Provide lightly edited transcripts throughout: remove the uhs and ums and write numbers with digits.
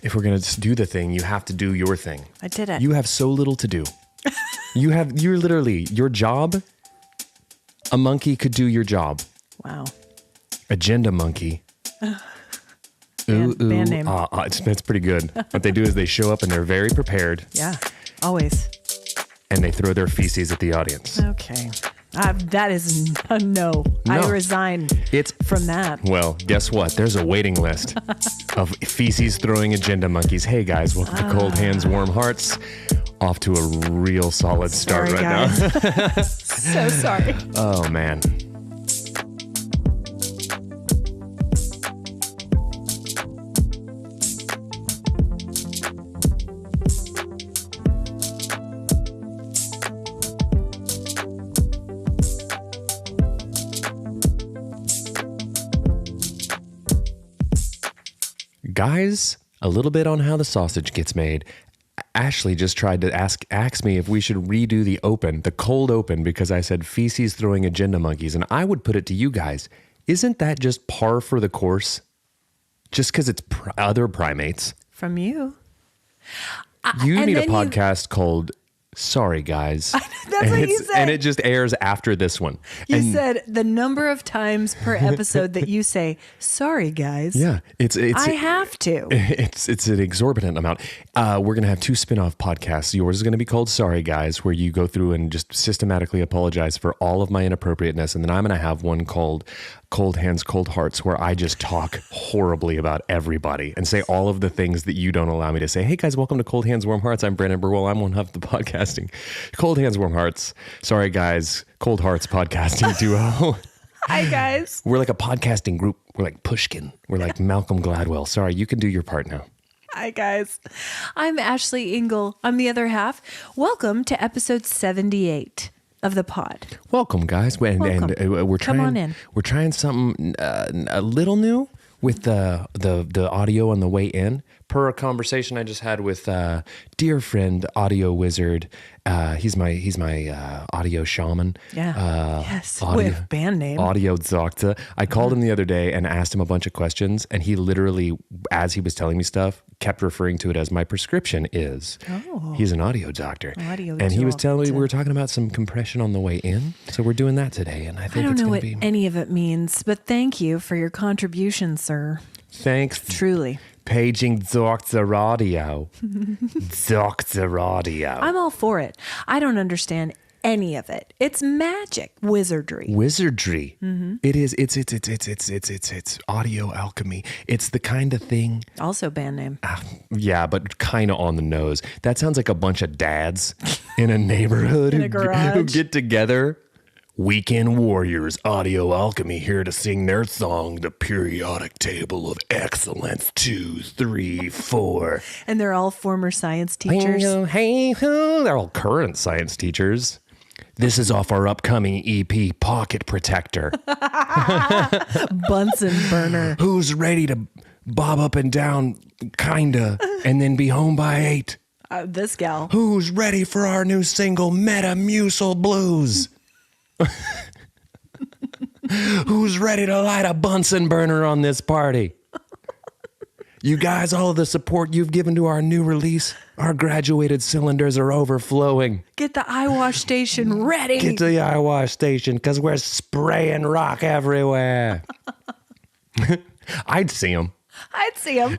if we're going to do the thing, you have to do your thing. I did it. You have so little to do. You're literally, your job, a monkey could do your job. Wow. Agenda monkey. Band name. It's pretty good. What they do is they show up and they're very prepared. Yeah, always. And they throw their feces at the audience. Okay. That is a no. I resign from that. Well, guess what? There's a waiting list of feces throwing agenda monkeys. Hey guys, welcome to Cold Hands, Warm Hearts. Off to a real solid start now. So sorry. Oh man. Guys, a little bit on how the sausage gets made. Ashley just tried to ask me if we should redo the cold open, because I said feces throwing agenda monkeys. And I would put it to you guys, isn't that just par for the course? Just because it's other primates. From you. You need a podcast called Sorry Guys. That's what you said. And it just airs after this one. You said the number of times per episode that you say, sorry, guys. Yeah. I have to. It's an exorbitant amount. We're going to have 2 spin-off podcasts. Yours is going to be called Sorry Guys, where you go through and just systematically apologize for all of my inappropriateness. And then I'm going to have one called Cold Hands, Cold Hearts, where I just talk horribly about everybody and say all of the things that you don't allow me to say. Hey guys, welcome to Cold Hands, Warm Hearts. I'm Brandon Birdwell. I'm one of the podcasting. Cold Hands, Warm Hearts. Sorry guys, Cold Hearts podcasting duo. Hi guys. We're like a podcasting group. We're like Pushkin. We're like Malcolm Gladwell. Sorry, you can do your part now. Hi guys. I'm Ashley Engle. I'm the other half. Welcome to episode 78. Of the pod. Welcome, guys. Welcome. And we're trying. Come on in. We're trying something a little new with the audio on the way in. Per a conversation I just had with dear friend, audio wizard. He's my audio shaman. Yeah. Yes. With band name. Audio doctor. I called him the other day and asked him a bunch of questions, and he literally, as he was telling me stuff, kept referring to it as my prescription is. Oh. He's an audio doctor. And he was telling me we were talking about some compression on the way in. So we're doing that today, and I think it's going to be. I don't know what any of it means, but thank you for your contribution, sir. Thanks. Truly. Paging Dr. Audio. Dr. Audio. I'm all for it. I don't understand any of it. It's magic, wizardry. Mm-hmm. It is. It's audio alchemy. It's the kind of thing. Also band name. Yeah, but kind of on the nose. That sounds like a bunch of dads in a neighborhood in a garage who get together. Weekend Warriors, Audio Alchemy, here to sing their song, The Periodic Table of Excellence, 2, 3, 4. And they're all former science teachers. Hey, they're all current science teachers. This is off our upcoming EP, Pocket Protector. Bunsen burner. Who's ready to bob up and down, kinda, and then be home by 8? This gal. Who's ready for our new single, Metamucil Blues? Who's ready to light a Bunsen burner on this party? You guys, all of the support you've given to our new release, our graduated cylinders are overflowing. Get the eye wash station ready. Get to the eye wash station, because we're spraying rock everywhere. I'd see them.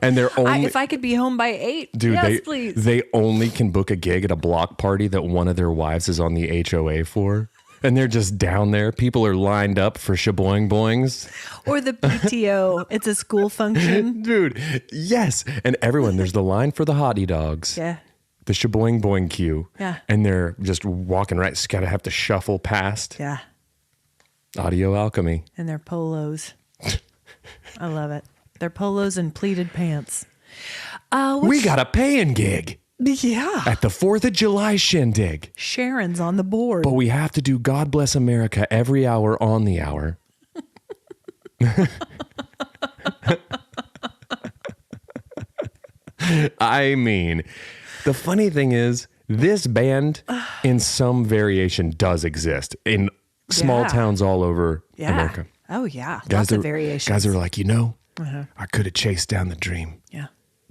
And they're only if I could be home by 8, dude, yes, please. They only can book a gig at a block party that one of their wives is on the HOA for. And they're just down there. People are lined up for shaboing boings. Or the PTO. It's a school function. Dude, yes. And everyone, there's the line for the hottie dogs. Yeah. The shaboing boing queue. Yeah. And they're just walking right. Just gotta have to shuffle past. Yeah. Audio alchemy. And their polos. I love it. Their polos and pleated pants. We got a paying gig. Yeah. At the 4th of July shindig. Sharon's on the board. But we have to do God Bless America every hour on the hour. I mean, the funny thing is, this band in some variation does exist in small towns all over America. Oh, yeah. Lots of variations. Guys are like, I could have chased down the dream. Yeah.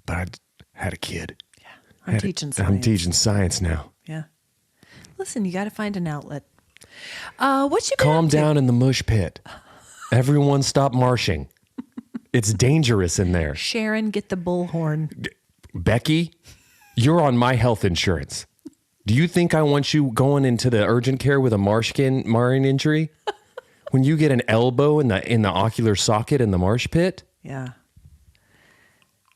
But had a kid. Yeah. I'm teaching science now. Yeah. Listen, you got to find an outlet. What you been Calm up to? down in the mush pit. Everyone stop marshing. It's dangerous in there. Sharon, get the bullhorn. Becky, you're on my health insurance. Do you think I want you going into the urgent care with a marring injury? When you get an elbow in the ocular socket in the marsh pit? Yeah.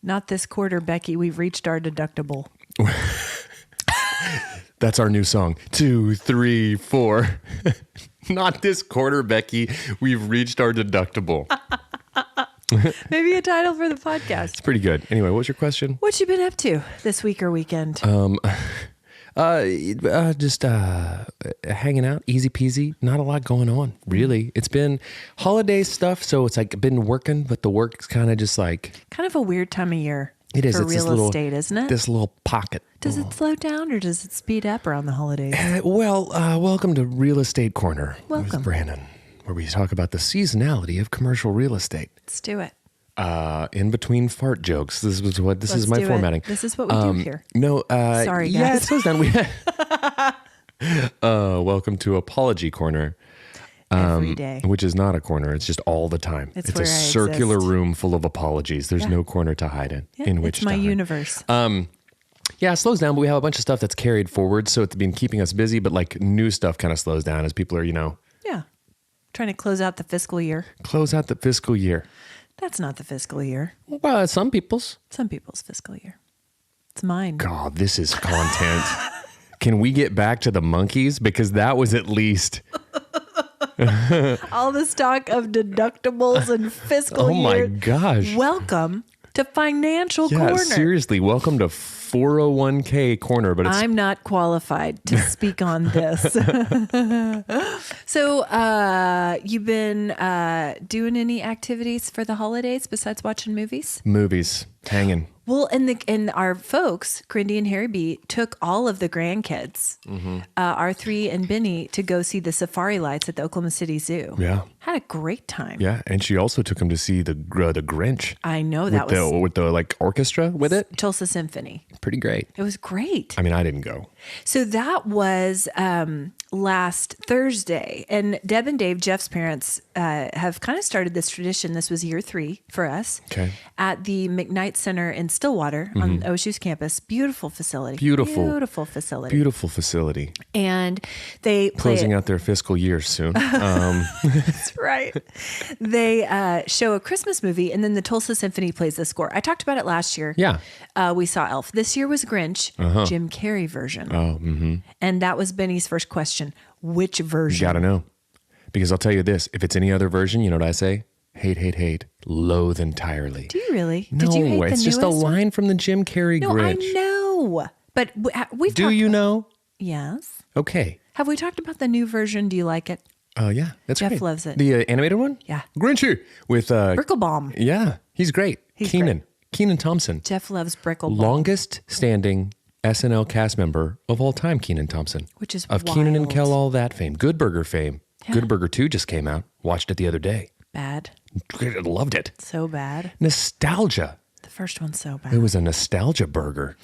Not this quarter, Becky. We've reached our deductible. That's our new song. 2, 3, 4. Not this quarter, Becky. We've reached our deductible. Maybe a title for the podcast. It's pretty good. Anyway, what's your question? What you been up to this week or weekend? Just hanging out, easy peasy. Not a lot going on, really. It's been holiday stuff, so it's like been working, but the work's kind of just like kind of a weird time of year. It is. For It's real estate, isn't it? This little pocket. Does it slow down or does it speed up around the holidays? Welcome to Real Estate Corner Welcome. with Brandon, where we talk about the seasonality of commercial real estate. Let's do it. In between fart jokes. This is my do it. formatting. This is what we do here. No, sorry, guys. Yeah, it slows down. Welcome to Apology Corner. Every day. Which is not a corner. It's just all the time. It's a where I circular exist. room full of apologies. There's no corner to hide in. Yeah, in which it's my to hide. universe. Yeah, it slows down, but we have a bunch of stuff that's carried forward, so it's been keeping us busy. But like new stuff kind of slows down as people are, Yeah. Trying to close out the fiscal year. close out the fiscal year. That's not the fiscal year. Well, some people's. Some people's fiscal year. It's mine. God, this is content. Can we get back to the monkeys? Because that was at least. All the stock of deductibles and fiscal year. Oh my gosh. Welcome to Financial Yeah, Corner. seriously. Welcome to 401k Corner, but it's I'm not qualified to speak on this. So, you've been doing any activities for the holidays besides watching movies? movies hanging. Well, and our folks, Grindy and Harry B, took all of the grandkids, R3 and Benny, to go see the safari lights at the Oklahoma City Zoo. Yeah. Had a great time. Yeah, and she also took him to see the Grinch. I know that was with the like orchestra with it. Tulsa Symphony. Pretty great. It was great. I mean, I didn't go. So that was last Thursday. And Deb and Dave, Jeff's parents, have kind of started this tradition. This was year 3 for us. Okay. At the McKnight Center in Stillwater on OSU's campus. Beautiful facility. Beautiful facility. Beautiful facility. And they play Closing out their fiscal year soon. That's right. They show a Christmas movie, and then the Tulsa Symphony plays the score. I talked about it last year. Yeah. We saw Elf. This year was Grinch, Jim Carrey version. Oh, mm-hmm. And that was Benny's first question. Which version? You gotta know. Because I'll tell you this, if it's any other version, you know what I say? Hate, loathe entirely. Do you really? No, Did you hate the it's just a newest one? line from the Jim Carrey No, Grinch. I know. But we've Do talked you know? Yes. Okay. Have we talked about the new version? Do you like it? Yeah, that's Jeff great. loves it. The animated one? Yeah. Grinchy with Bricklebaum. yeah, he's great. Keenan Thompson. Jeff loves Bricklebaum. Longest standing SNL cast member of all time, Keenan Thompson. Which is of Keenan and wild. Kel, all that fame. Good Burger fame. Yeah. Good Burger 2 just came out. Watched it the other day. Bad. Loved it. So bad. Nostalgia. The first one's so bad. It was a nostalgia burger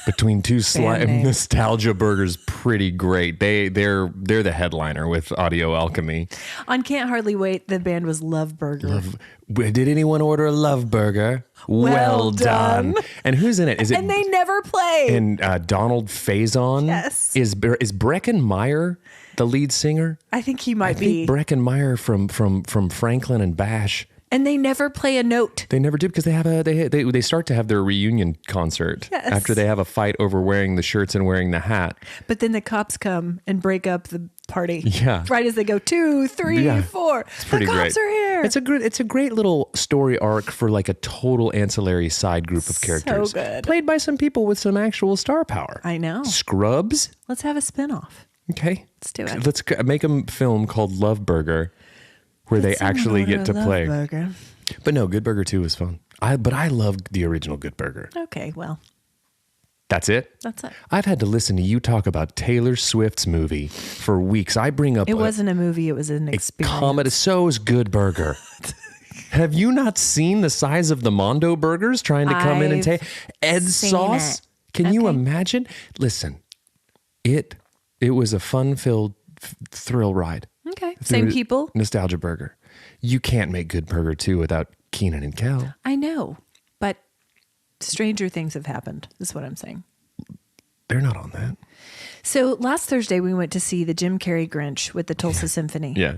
between two name. nostalgia burgers. Pretty great. They're the headliner with Audio Alchemy. On Can't Hardly Wait, the band was Love Burger. Did anyone order a love burger? Well done. And who's in it? Is it And they never play. and Donald Faison? Yes. Is Brecken Meyer the lead singer? I think he might I be. think Brecken Meyer from Franklin and Bash. And they never play a note. They never do because they start to have their reunion concert Yes. after they have a fight over wearing the shirts and wearing the hat. But then the cops come and break up the party. Yeah. Right as they go 2, 3, Yeah. 4. It's pretty the cops great. are here. It's a great little story arc for like a total ancillary side group of characters. good. Played by some people with some actual star power. I know. Scrubs. Let's have a spinoff. Okay. Let's do it. Let's make a film called Love Burger where they actually get to play. Burger. But no, Good Burger 2 was fun. But I loved the original Good Burger. Okay, well, That's it? that's it. I've had to listen to you talk about Taylor Swift's movie for weeks. I bring up It wasn't a movie. It was an experience. comedy. So is Good Burger. Have you not seen the size of the Mondo burgers trying to come in and take Ed's seen sauce? it. Can you imagine? Listen, it was a fun-filled thrill ride. Okay. Same people. Nostalgia Burger. You can't make good burger 2 without Keenan and Kel. I know, but stranger things have happened, is what I'm saying. They're not on that. So last Thursday, we went to see the Jim Carrey Grinch with the Tulsa Symphony. Yeah.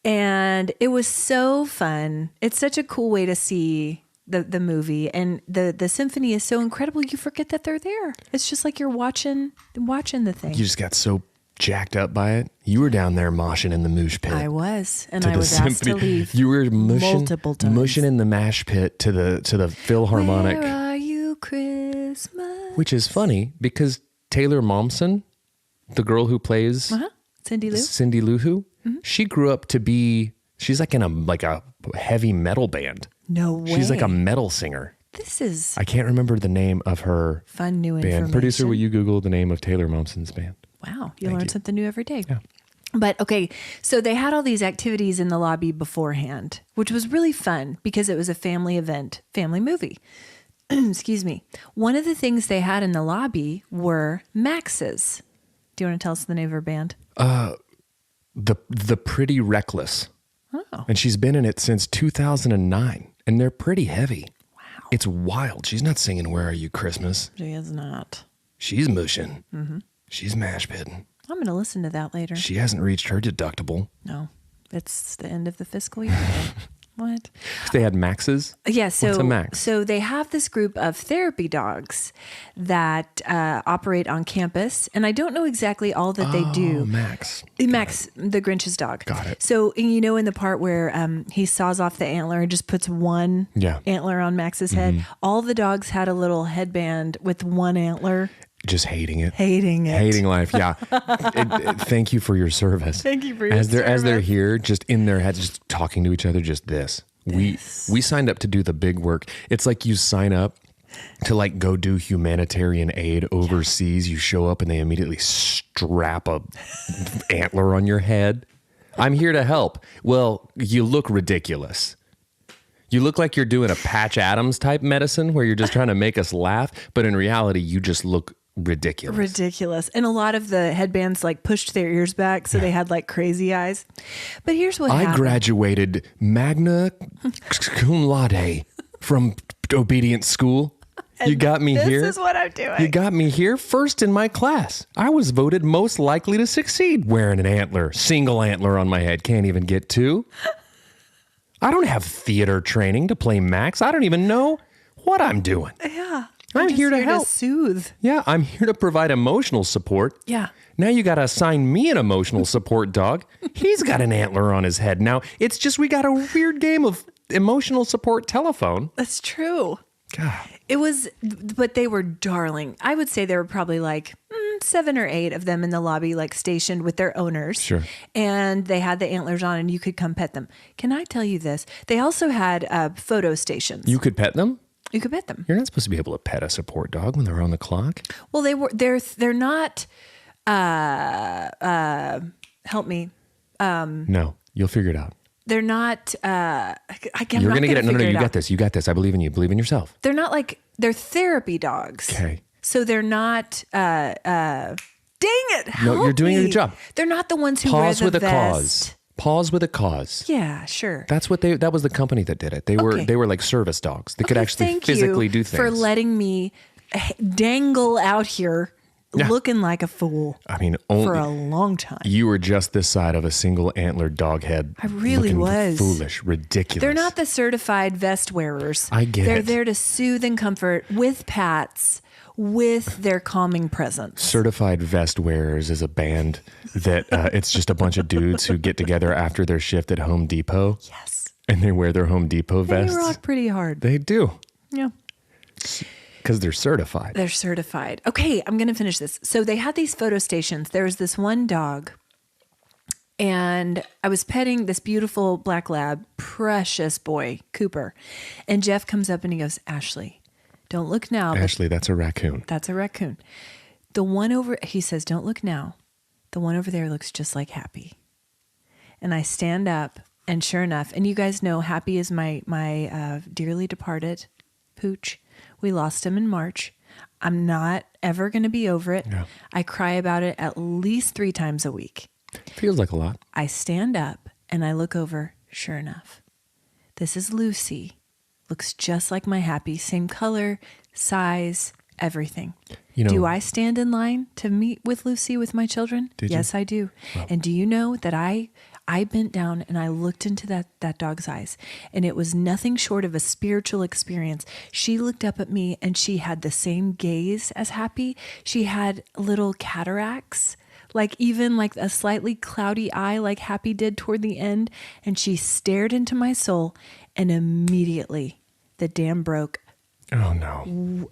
And it was so fun. It's such a cool way to see the movie. And the symphony is so incredible, you forget that they're there. It's just like you're watching the thing. You just got so jacked up by it. You were down there moshing in the moosh pit. I was. And I was asked to leave. You were multiple times. mushing in the mash pit to the Philharmonic. Where are you, Christmas? Which is funny because Taylor Momsen, the girl who plays Cindy Lou Who, she grew up to be, she's like in a heavy metal band. No way. She's like a metal singer. This is I can't remember the name of her fun new band. information. Producer, will you Google the name of Taylor Momsen's band? Wow, you learn something new every day. Yeah. But okay, so they had all these activities in the lobby beforehand, which was really fun because it was a family event, family movie. Excuse me. One of the things they had in the lobby were Maxes. Do you want to tell us the name of her band? The Pretty Reckless. Oh. And she's been in it since 2009. And they're pretty heavy. Wow. It's wild. She's not singing Where Are You Christmas? She is not. She's mushing. Mm-hmm. She's mash pitting. I'm going to listen to that later. She hasn't reached her deductible. No, it's the end of the fiscal year. What? They had Maxes? Yeah, so What's a Max? So they have this group of therapy dogs that operate on campus, and I don't know exactly all that they do. Max. Max, the Grinch's dog. Got it. So you know, in the part where he saws off the antler and just puts one antler on Max's head, all the dogs had a little headband with one antler. Just hating it. Hating life. Yeah. Thank you for your service. Thank you for your as service. they're here, just in their heads, just talking to each other, just this. We signed up to do the big work. It's like you sign up to like go do humanitarian aid overseas. You show up and they immediately strap a antler on your head. I'm here to help. Well, you look ridiculous. You look like you're doing a Patch Adams type medicine where you're just trying to make us laugh, but in reality, you just look ridiculous. And a lot of the headbands like pushed their ears back, so they had like crazy eyes. But here's what happened. I graduated magna cum laude from obedience school. You got me here. This is what I'm doing. You got me here first in my class. I was voted most likely to succeed wearing an antler, single antler on my head. Can't even get two. I don't have theater training to play Max. I don't even know what I'm doing. Yeah. I'm here to help. Soothe. Yeah, I'm here to provide emotional support. Yeah. Now you got to assign me an emotional support dog. He's got an antler on his head. Now it's just we got a weird game of emotional support telephone. That's true. God. It was, but they were darling. I would say there were probably like 7 or 8 of them in the lobby, like stationed with their owners. Sure. And they had the antlers on and you could come pet them. Can I tell you this? They also had photo stations. You could pet them? You could pet them. You're not supposed to be able to pet a support dog when they're on the clock. Well, they're not, help me. No, you'll figure it out. They're not, You're You're going to get it. No, you got this. You got this. I believe in you. Believe in yourself. They're not like, they're therapy dogs. Okay. So they're not, dang it. No, you're doing me. your job. They're not the ones who Pause wear the with a vest. cause. Pause with a cause. Yeah, sure. That's what that was the company that did it. They were like service dogs. They could actually Thank physically you do things. for letting me dangle out here looking like a fool. I mean, for a long time. You were just this side of a single antlered dog head. I really looking was. Foolish, ridiculous. They're not the certified vest wearers. I get They're it. there to soothe and comfort with pats, with their calming presence. Certified Vest Wearers is a band that it's just a bunch of dudes who get together after their shift at Home Depot. Yes. And they wear their Home Depot vests. They rock pretty hard. They do. Yeah. Because they're certified. They're certified. Okay, I'm going to finish this. So they had these photo stations. There was this one dog, and I was petting this beautiful black lab, precious boy, Cooper. And Jeff comes up and he goes, Ashley, don't look now. But Ashley, that's a raccoon. that's a raccoon. The one over, he says, don't look now. The one over there looks just like Happy. And I stand up And sure enough, and you guys know, Happy is my dearly departed pooch. We lost him in March. I'm not ever going to be over it. Yeah. I cry about it at least 3 times a week. Feels like a lot. I stand up and I look over. Sure enough, this is Lucy. Looks just like my Happy. Same color, size, everything. Do I stand in line to meet with Lucy with my children? Yes, I do. Wow. And do you know that I bent down and I looked into that dog's eyes, and it was nothing short of a spiritual experience. She looked up at me and she had the same gaze as Happy. She had little cataracts, even like a slightly cloudy eye like Happy did toward the end. And she stared into my soul, and immediately the dam broke. Oh no.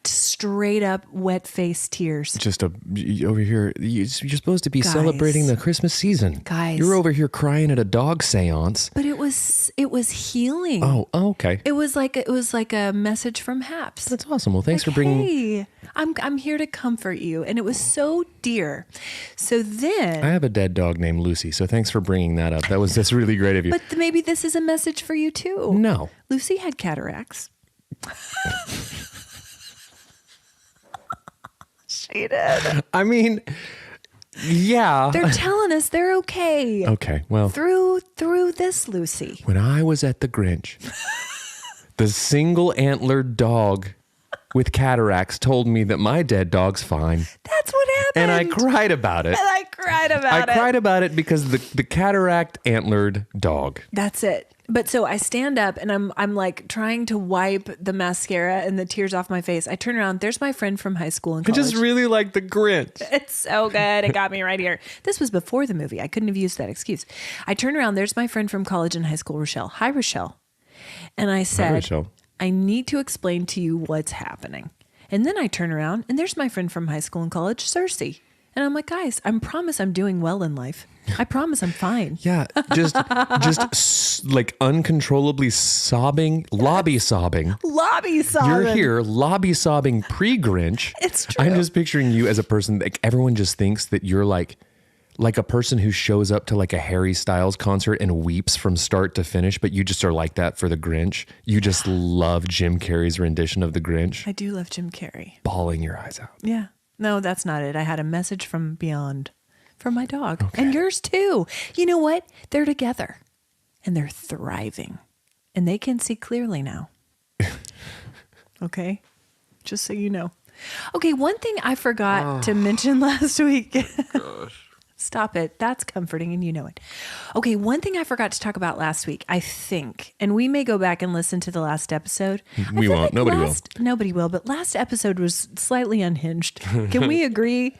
Straight up wet face tears. Just over here, you're supposed to be celebrating the Christmas season. Guys. You're over here crying at a dog seance. But it was healing. Oh, okay. It was like a message from Haps. That's awesome. Well, thanks for bringing. Hey, I'm here to comfort you, and it was so dear. So then I have a dead dog named Lucy, so thanks for bringing that up. That's really great of you. But maybe this is a message for you too. No. Lucy had cataracts. She did. I mean, yeah. They're telling us they're okay. Okay, well. Through this, Lucy. When I was at the Grinch, the single antlered dog with cataracts told me that my dead dog's fine. That's what happened. And I cried about it. I cried about it because the cataract antlered dog. That's it. But so I stand up and I'm like trying to wipe the mascara and the tears off my face. I turn around. There's my friend from high school and college. I just really like the Grinch. It's so good. It got me right here. This was before the movie. I couldn't have used that excuse. I turn around. There's my friend from college and high school, Rochelle. Hi, Rochelle. And I said, Hi, Rochelle. I need to explain to you what's happening. And then I turn around and there's my friend from high school and college, Cersei. And I'm like, guys, I promise I'm doing well in life. I promise I'm fine. Yeah, just like uncontrollably sobbing, lobby sobbing. Lobby sobbing. You're here, lobby sobbing pre-Grinch. It's true. I'm just picturing you as a person, like everyone just thinks that you're like a person who shows up to like a Harry Styles concert and weeps from start to finish, but you just are like that for the Grinch. You just love Jim Carrey's rendition of the Grinch. I do love Jim Carrey. Bawling your eyes out. Yeah. No, that's not it. I had a message from beyond from my dog and yours too. You know what? They're together and they're thriving and they can see clearly now. Okay. Just so you know. Okay. One thing I forgot to mention last week. Gosh. Stop it. That's comforting and you know it. Okay. One thing I forgot to talk about last week, I think, and we may go back and listen to the last episode. We won't. Nobody will. Nobody will. But last episode was slightly unhinged. Can we agree?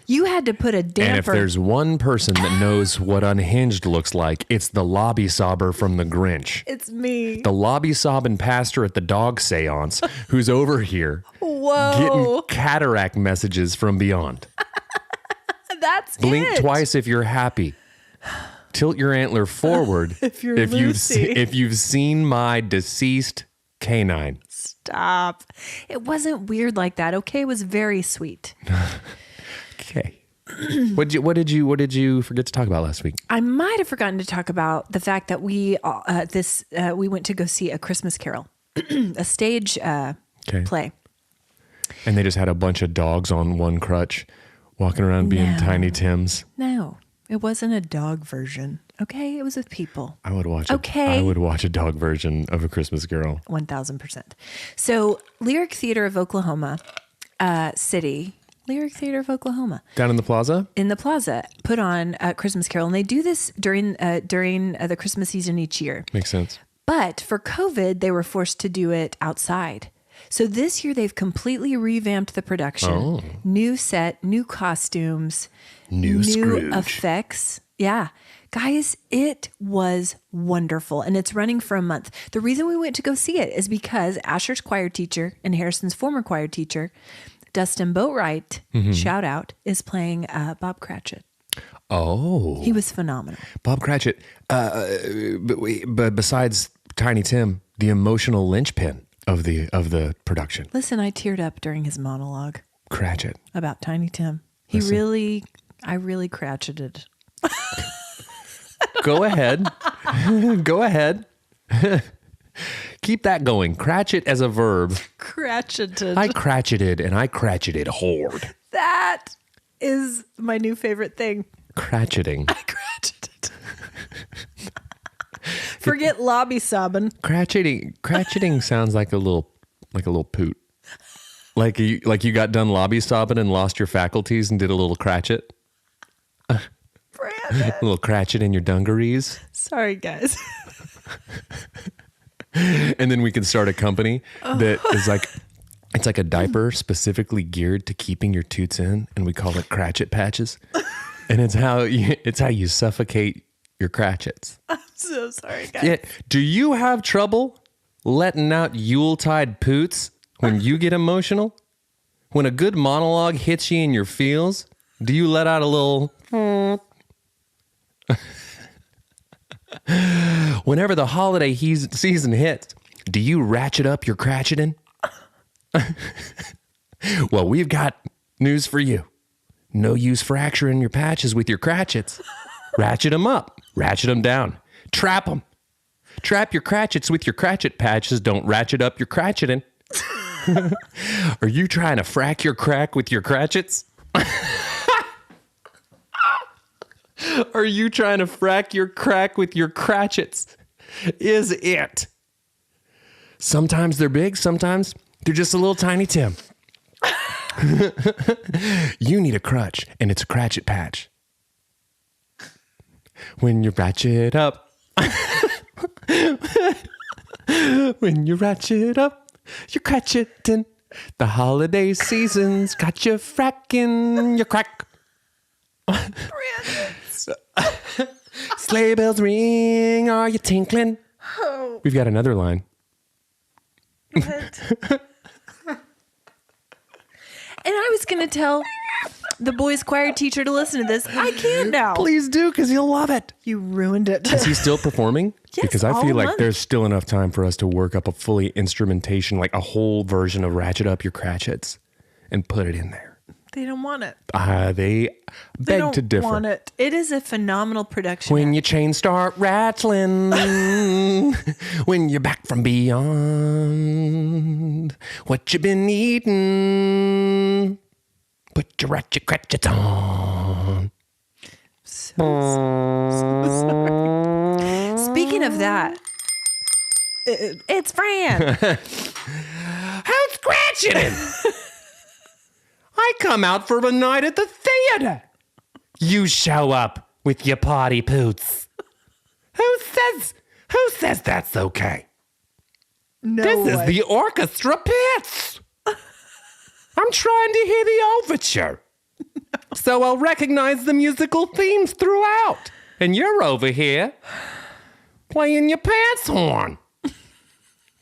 You had to put a damper. And if there's one person that knows what unhinged looks like, it's the lobby sobber from the Grinch. It's me. The lobby sobbing pastor at the dog seance who's over here getting cataract messages from beyond. That's Blink it. twice if you're happy. Tilt your antler forward if you've seen my deceased canine. Stop. It wasn't weird like that. Okay, it was very sweet. Okay. What did you forget to talk about last week? I might have forgotten to talk about the fact that we went to go see A Christmas Carol, a stage play. And they just had a bunch of dogs on one crutch walking around being Tiny Tims. No, it wasn't a dog version. Okay, it was with people. I would watch a dog version of A Christmas Carol. 1000%. So Lyric Theater of Oklahoma City. Lyric Theater of Oklahoma. Down in the plaza? In the plaza, put on a Christmas Carol. And they do this during the Christmas season each year. Makes sense. But for COVID, they were forced to do it outside. So this year, they've completely revamped the production. Oh. New set, new costumes. New Scrooge. Effects. Yeah. Guys, it was wonderful. And it's running for a month. The reason we went to go see it is because Asher's choir teacher and Harrison's former choir teacher, Dustin Boatwright, shout out, is playing Bob Cratchit. Oh. He was phenomenal. Bob Cratchit, but besides Tiny Tim, the emotional linchpin of the production. Listen, I teared up during his monologue. Cratchit. About Tiny Tim. I really Cratchited. Go ahead. Go ahead. Keep that going. Cratchet as a verb. Cratcheted. I cratcheted and I cratcheted hard. That is my new favorite thing. Cratcheting. I cratcheted. Forget lobby sobbing. Cratcheting sounds like a little poot. Like you got done lobby sobbing and lost your faculties and did a little cratchet. Brandon. A little cratchet in your dungarees. Sorry, guys. And then we can start a company that is like, it's like a diaper specifically geared to keeping your toots in, and we call it Cratchet Patches. And it's how you suffocate your cratchets. I'm so sorry, guys. Yeah. Do you have trouble letting out Yuletide poots when you get emotional? When a good monologue hits you in your feels, do you let out a little... Whenever the holiday season hits, do you ratchet up your cratcheting? Well, we've got news for you. No use fracturing your patches with your cratchets. Ratchet them up, ratchet them down, trap them. Trap your cratchets with your cratchet patches. Don't ratchet up your cratcheting. Are you trying to frack your crack with your cratchets? Are you trying to frack your crack with your cratchets? Is it? Sometimes they're big, sometimes they're just a little tiny Tim. You need a crutch, and it's a cratchet patch. When you ratchet up, when you ratchet up, you're cratcheting. The holiday season's got you fracking your crack. Sleigh bells ring, are you tinkling? Oh. We've got another line. What? And I was going to tell the boys' choir teacher to listen to this. I can't now. Please do, because he'll love it. You ruined it. Is he still performing? Yes, because I all feel like month. there's still enough time for us to work up a fully instrumentation, like a whole version of Ratchet Up Your Cratchets, and put it in there. They don't want it. They They beg don't to differ. want it. It is a phenomenal production. When your chains start rattling, when you're back from beyond, what you been eating, put your ratchet cratchets on. So sorry. Speaking of that, it's Fran. How's cratcheting? I come out for a night at the theater. You show up with your party poots. Who says that's okay? No This way. is the orchestra pits. I'm trying to hear the overture. So I'll recognize the musical themes throughout. And you're over here playing your pants horn.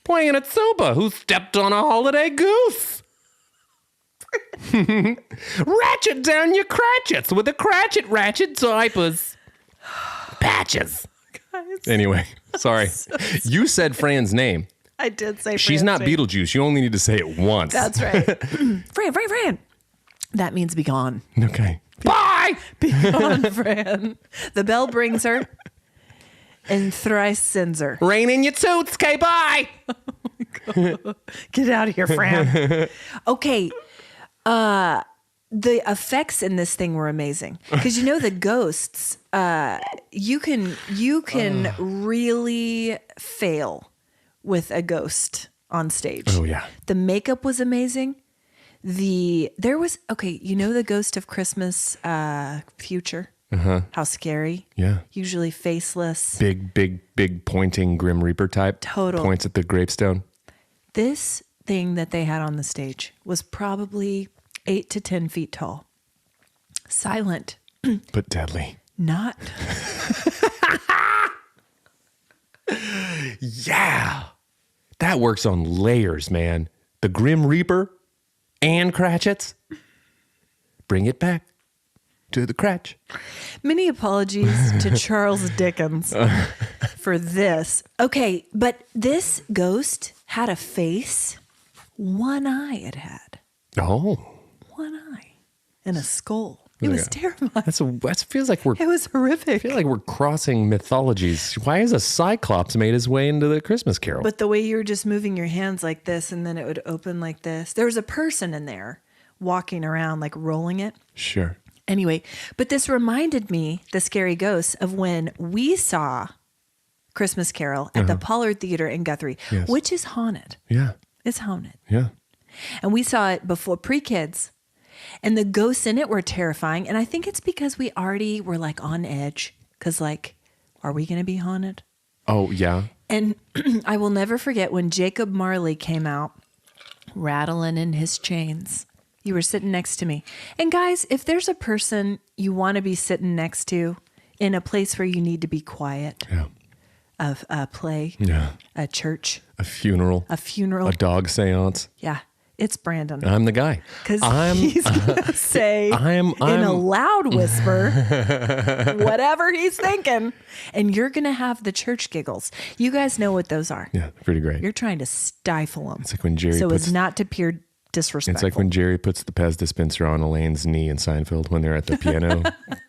Playing a tuba who stepped on a holiday goose. Ratchet down your cratchets with a ratchet diapers. Patches. Guys, Anyway, sorry. You said Fran's name. I did say She's Fran's not name. Beetlejuice. You only need to say it once. That's right. Fran. That means be gone. Okay. Bye! Be gone, Fran. The bell brings her and thrice sends her. Rain in your toots. Okay, bye! Get out of here, Fran. Okay. The effects in this thing were amazing because the ghosts. You can really fail with a ghost on stage. Oh yeah. The makeup was amazing. The ghost of Christmas Future. How scary. Yeah. Usually faceless. Big pointing Grim Reaper type. Total. Points at the gravestone. This thing that they had on the stage was probably 8 to 10 feet tall. Silent. But deadly. Not. Yeah. That works on layers, man. The Grim Reaper and Cratchets. Bring it back to the Cratch. Many apologies to Charles Dickens for this. Okay, but this ghost had a face. One eye it had. Oh. One eye. And a skull. It was terrifying. That feels like It was horrific. I feel like we're crossing mythologies. Why has a cyclops made his way into the Christmas Carol? But the way you were just moving your hands like this and then it would open like this. There was a person in there walking around like rolling it. Sure. Anyway, but this reminded me, the scary ghosts, of when we saw Christmas Carol at the Pollard Theater in Guthrie, which is haunted. Yeah. It's haunted. Yeah. And we saw it before pre-kids. And the ghosts in it were terrifying. And I think it's because we already were like on edge. Because like, are we going to be haunted? Oh, yeah. And I will never forget when Jacob Marley came out rattling in his chains. You were sitting next to me. And guys, if there's a person you want to be sitting next to in a place where you need to be quiet, a play, a church, a funeral, a dog seance. Yeah. It's Brandon. I'm the guy. Because he's going to say in a loud whisper whatever he's thinking. And you're going to have the church giggles. You guys know what those are. Yeah, pretty great. You're trying to stifle them. It's like when Jerry as not to appear disrespectful. It's like when Jerry puts the Pez dispenser on Elaine's knee in Seinfeld when they're at the piano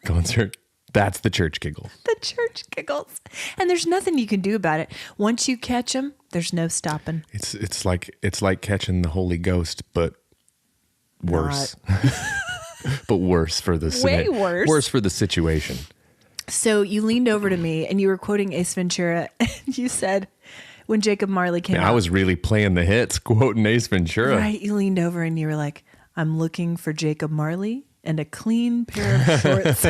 concert. That's the church giggle. The church giggles. And there's nothing you can do about it. Once you catch them, there's no stopping. It's like catching the Holy Ghost, but worse. But worse for the way worse. Worse for the situation. So you leaned over to me and you were quoting Ace Ventura, and you said when Jacob Marley came out. I was really playing the hits, quoting Ace Ventura. Right. You leaned over and you were like, I'm looking for Jacob Marley and a clean pair of shorts,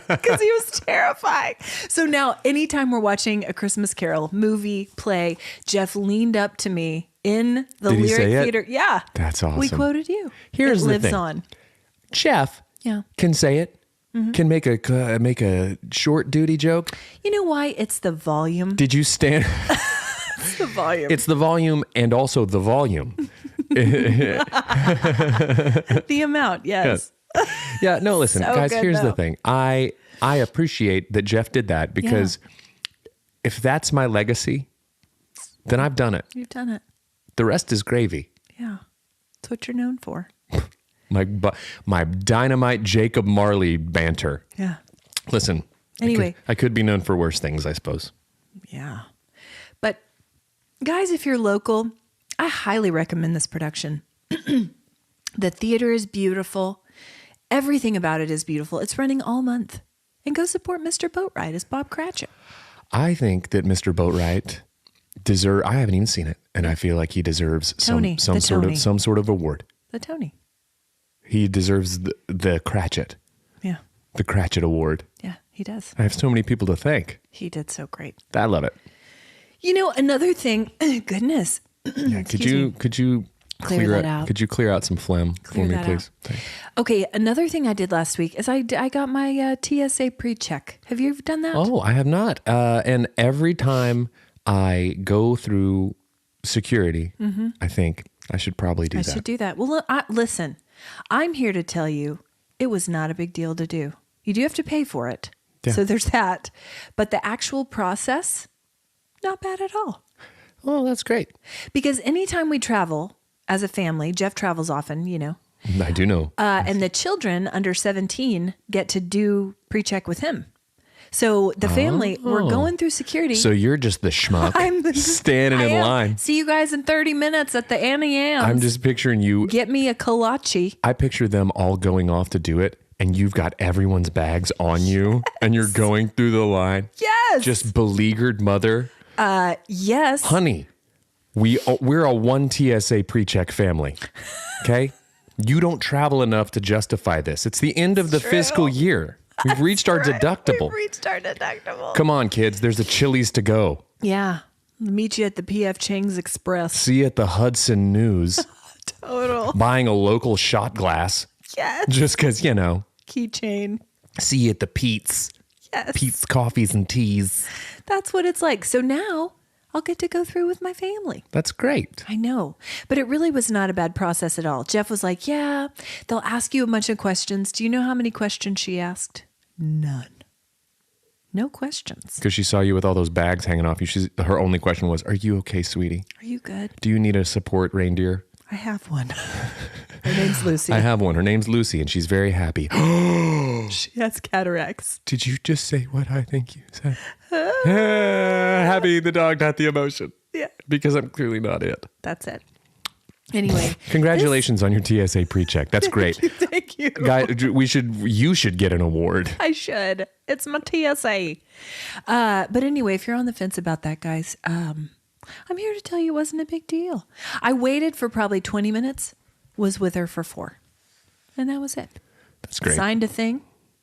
because he was terrifying. So now anytime we're watching a Christmas Carol movie, play, Jeff leaned up to me in the Did he lyric say it? theater. Yeah. That's awesome. We quoted you. Here's it the lives thing. on. Jeff can say it, can make a short duty joke. You know why? It's the volume. Did you stand? It's the volume. It's the volume and also the volume. The amount, yes. Yeah, no, listen, So guys, good, here's though. the thing. I appreciate that Jeff did that, because if that's my legacy, then I've done it. You've done it. The rest is gravy. Yeah. That's what you're known for. My dynamite Jacob Marley banter. Yeah. Listen. Anyway. I could be known for worse things, I suppose. Yeah. But guys, if you're local, I highly recommend this production. The theater is beautiful. Everything about it is beautiful. It's running all month. And go support Mr. Boatwright as Bob Cratchit. I think that Mr. Boatwright I haven't even seen it, and I feel like he deserves some sort of award. The Tony. He deserves the Cratchit. Yeah. The Cratchit Award. Yeah, he does. I have so many people to thank. He did so great. I love it. You know, another thing, goodness. Yeah, could you Clear that out. Could you clear out some phlegm for me, please? Okay, another thing I did last week is I got my TSA pre-check. Have you ever done that? Oh, I have not. And every time I go through security, I think I should probably do that. I should do that. Well, listen, I'm here to tell you it was not a big deal to do. You do have to pay for it. Yeah. So there's that. But the actual process, not bad at all. Oh, that's great. Because anytime we travel as a family, Jeff travels often, you know. I do know. And the children under 17 get to do pre-check with him. So the family, we're going through security. So you're just the schmuck standing in line. See you guys in 30 minutes at the Annie Ann's. I'm just picturing you. Get me a kolache. I picture them all going off to do it, and you've got everyone's bags on you, and you're going through the line. Yes. Just beleaguered mother. Yes. Honey, we're a one TSA pre-check family. Okay? You don't travel enough to justify this. It's the end of the fiscal year. We've reached our deductible. We've reached our deductible. Come on, kids. There's a Chili's to go. Yeah. Meet you at the P.F. Chang's Express. See you at the Hudson News. Total. Buying a local shot glass. Yes. Just because, Keychain. See you at the Pete's. Yes. Pete's Coffees and Teas. That's what it's like. So now I'll get to go through with my family. That's great. I know. But it really was not a bad process at all. Jeff was like, yeah, they'll ask you a bunch of questions. Do you know how many questions she asked? None. No questions. Because she saw you with all those bags hanging off you. Her only question was, are you okay, sweetie? Are you good? Do you need a support reindeer? I have one. Her name's Lucy. I have one. Her name's Lucy, and she's very happy. She has cataracts. Did you just say what I think you said? Happy the dog, not the emotion. Yeah. Because I'm clearly not it. That's it. Anyway. Congratulations on your TSA pre-check. That's great. Thank you. Guy, you should get an award. I should. It's my TSA. But anyway, if you're on the fence about that, guys, I'm here to tell you it wasn't a big deal. I waited for probably 20 minutes, was with her for 4. And that was it. That's great. Signed a thing,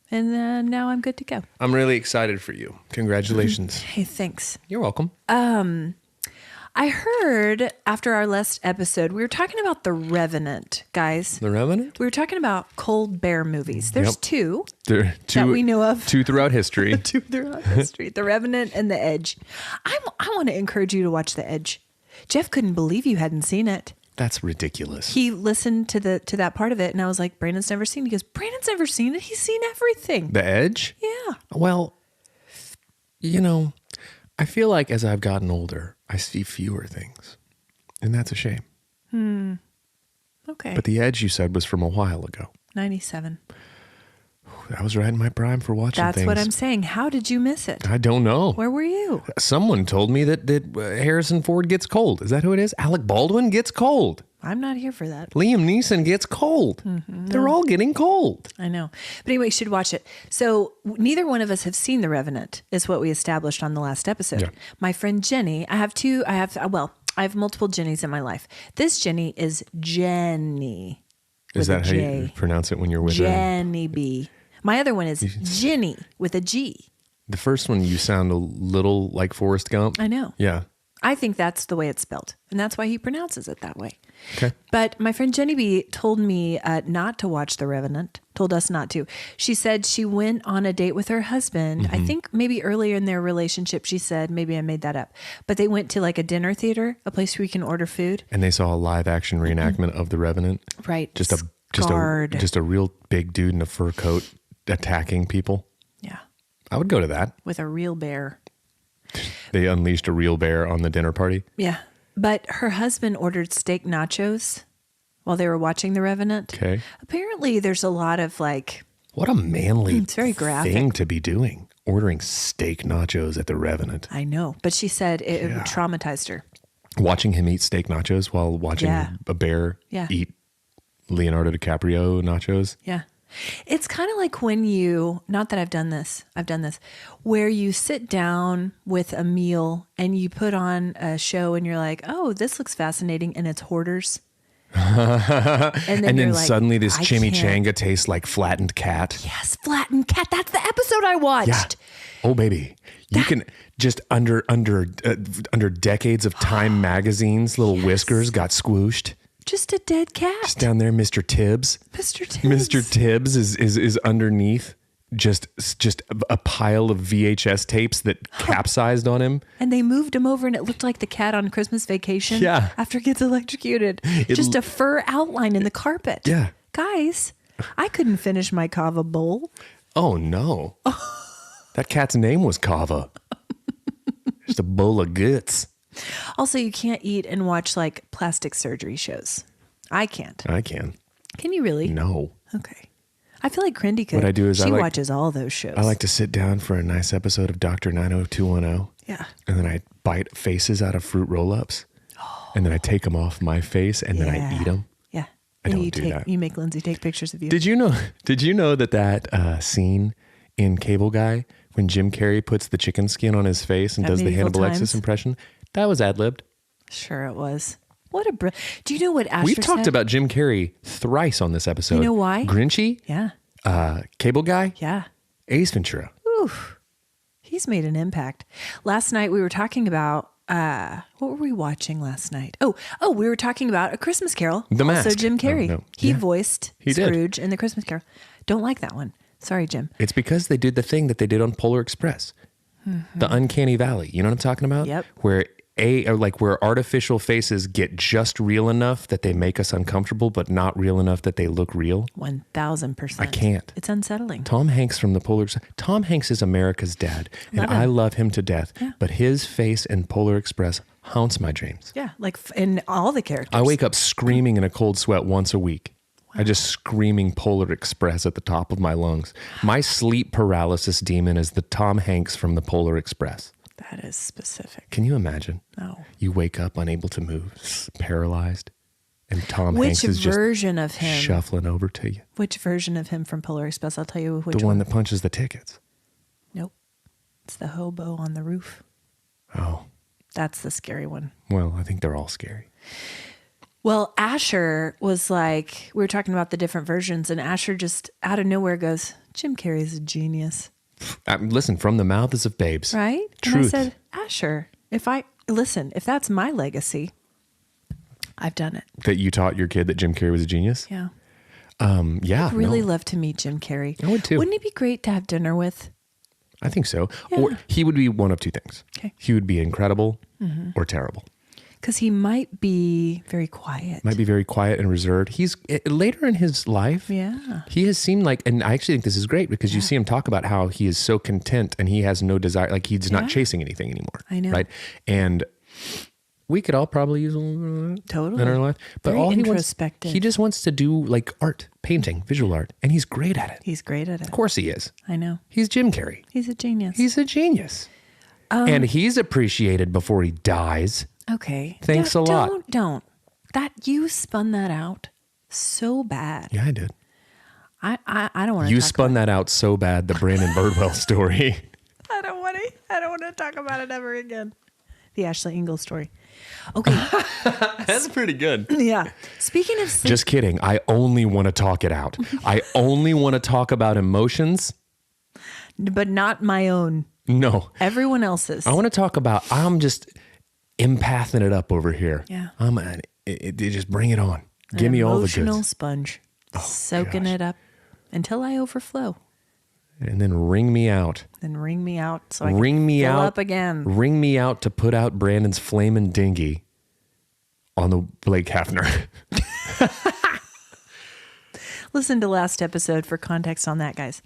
and then now I'm good to go. I'm really excited for you. Congratulations. Hey, thanks. You're welcome. I heard after our last episode, we were talking about The Revenant, guys. The Revenant? We were talking about cold bear movies. There's two that we know of. 2 throughout history. 2 throughout history. The Revenant and The Edge. I want to encourage you to watch The Edge. Jeff couldn't believe you hadn't seen it. That's ridiculous. He listened to that part of it, and I was like, Brandon's never seen it. He goes, Brandon's never seen it. He's seen everything. The Edge? Yeah. Well, I feel like as I've gotten older, I see fewer things. And that's a shame. Okay. But The Edge, you said, was from a while ago. 97. I was right in my prime for watching That's things. what I'm saying. How did you miss it? I don't know. Where were you? Someone told me that Harrison Ford gets cold. Is that who it is? Alec Baldwin gets cold. I'm not here for that. Liam Neeson gets cold. They're all getting cold. I know. But anyway, you should watch it. So neither one of us have seen The Revenant, is what we established on the last episode. Yeah. My friend Jenny, I have multiple Jennies in my life. This Jenny is Jenny. Is that how you pronounce it when you're with her? Jenny B. My other one is Ginny with a G. The first one, you sound a little like Forrest Gump. I know. Yeah. I think that's the way it's spelled. And that's why he pronounces it that way. Okay. But my friend Jenny B told me not to watch The Revenant, told us not to. She said she went on a date with her husband. I think maybe earlier in their relationship, she said, maybe I made that up, but they went to like a dinner theater, a place where you can order food. And they saw a live action reenactment of The Revenant. Right. Just a real big dude in a fur coat attacking people. Yeah. I would go to that. With a real bear. They unleashed a real bear on the dinner party. Yeah. But her husband ordered steak nachos while they were watching The Revenant. Okay. Apparently there's a lot of like... What a manly it's very graphic thing to be doing. Ordering steak nachos at The Revenant. I know. But she said it traumatized her. Watching him eat steak nachos while watching a bear eat Leonardo DiCaprio nachos. Yeah. It's kind of like when not that I've done this, where you sit down with a meal and you put on a show and you're like, oh, this looks fascinating. And it's Hoarders. and then like, suddenly this chimichanga tastes like flattened cat. Yes, flattened cat. That's the episode I watched. Yeah. Oh, baby. You can just under decades of Time magazines, little whiskers got squooshed. Just a dead cat. Just down there, Mr. Tibbs. Mr. Tibbs. Mr. Tibbs is underneath just a pile of VHS tapes that capsized on him. And they moved him over and it looked like the cat on Christmas Vacation. Yeah. After it gets electrocuted. Just a fur outline in the carpet. Yeah. Guys, I couldn't finish my kava bowl. Oh, no. That cat's name was Kava. Just a bowl of guts. Also, you can't eat and watch like plastic surgery shows. I can't. I can. Can you really? No. Okay. I feel like Crindy could. What I do is she watches all those shows. I like to sit down for a nice episode of Dr. 90210. Yeah. And then I bite faces out of fruit roll-ups. And then I take them off my face and then I eat them. Yeah. I don't do that. You make Lindsay take pictures of you. Did you know that scene in Cable Guy when Jim Carrey puts the chicken skin on his face and does the Hannibal Lecter impression? That was ad-libbed. Sure it was. What a do you know what Asher We've said? talked about Jim Carrey thrice on this episode. You know why? Grinchy? Yeah. Cable Guy? Yeah. Ace Ventura. Oof. He's made an impact. Last night we were talking about what were we watching last night? Oh, we were talking about A Christmas Carol. The Mask. Also Jim Carrey. Oh, no. He voiced He did. Scrooge in The Christmas Carol. Don't like that one. Sorry, Jim. It's because they did the thing that they did on Polar Express. Mm-hmm. The Uncanny Valley. You know what I'm talking about? Yep. Where artificial faces get just real enough that they make us uncomfortable, but not real enough that they look real. 1000%. I can't. It's unsettling. Tom Hanks from the Polar Express. Tom Hanks is America's dad, and I love him to death. Yeah. But his face in Polar Express haunts my dreams. Yeah, like in all the characters. I wake up screaming in a cold sweat once a week. I just screaming Polar Express at the top of my lungs. My sleep paralysis demon is the Tom Hanks from the Polar Express. That is specific. Can you imagine? No. You wake up unable to move, paralyzed, and Tom Hanks is just version of him? Shuffling over to you. Which version of him from Polar Express? I'll tell you which one. The one that punches the tickets. Nope. It's the hobo on the roof. Oh. That's the scary one. Well, I think they're all scary. Well, Asher was like, we were talking about the different versions, and Asher just out of nowhere goes, Jim Carrey's a genius. Listen, from the mouths of babes. Right? Truth. And I said, Asher, if that's my legacy, I've done it. That you taught your kid that Jim Carrey was a genius? Yeah. Yeah. I'd really love to meet Jim Carrey. I would too. Wouldn't he be great to have dinner with? I think so. Yeah. Or he would be one of two things. Okay. He would be incredible or terrible. Because he might be very quiet. Might be very quiet and reserved. He's later in his life. Yeah. He has seemed like, and I actually think this is great because you see him talk about how he is so content and he has no desire, like he's not chasing anything anymore. I know. Right. And we could all probably use a little Totally. in our life. But Very all introspective. he just wants to do like art, painting, visual art. And he's great at it. He's great at it. Of course he is. I know. He's Jim Carrey. He's a genius. He's a genius. And he's appreciated before he dies. Okay. Thanks a lot. Don't. You spun that out so bad. Yeah, I did. I don't want to. You spun that out so bad, the Brandon Birdwell story. I don't want to talk about it ever again. The Ashley Engle story. Okay. That's pretty good. Yeah. Speaking of sleep, Just kidding. I only want to talk it out. I only want to talk about emotions. but not my own. No. Everyone else's. I want to talk about, I'm just empathing it up over here. Yeah. Just bring it on. Give me all the goods. Emotional sponge. Soaking it up until I overflow. And then wring me out. Then wring me out so I Wring can me fill out up again. Wring me out to put out Brandon's flaming dinghy on the Blake Hafner. Listen to last episode for context on that, guys.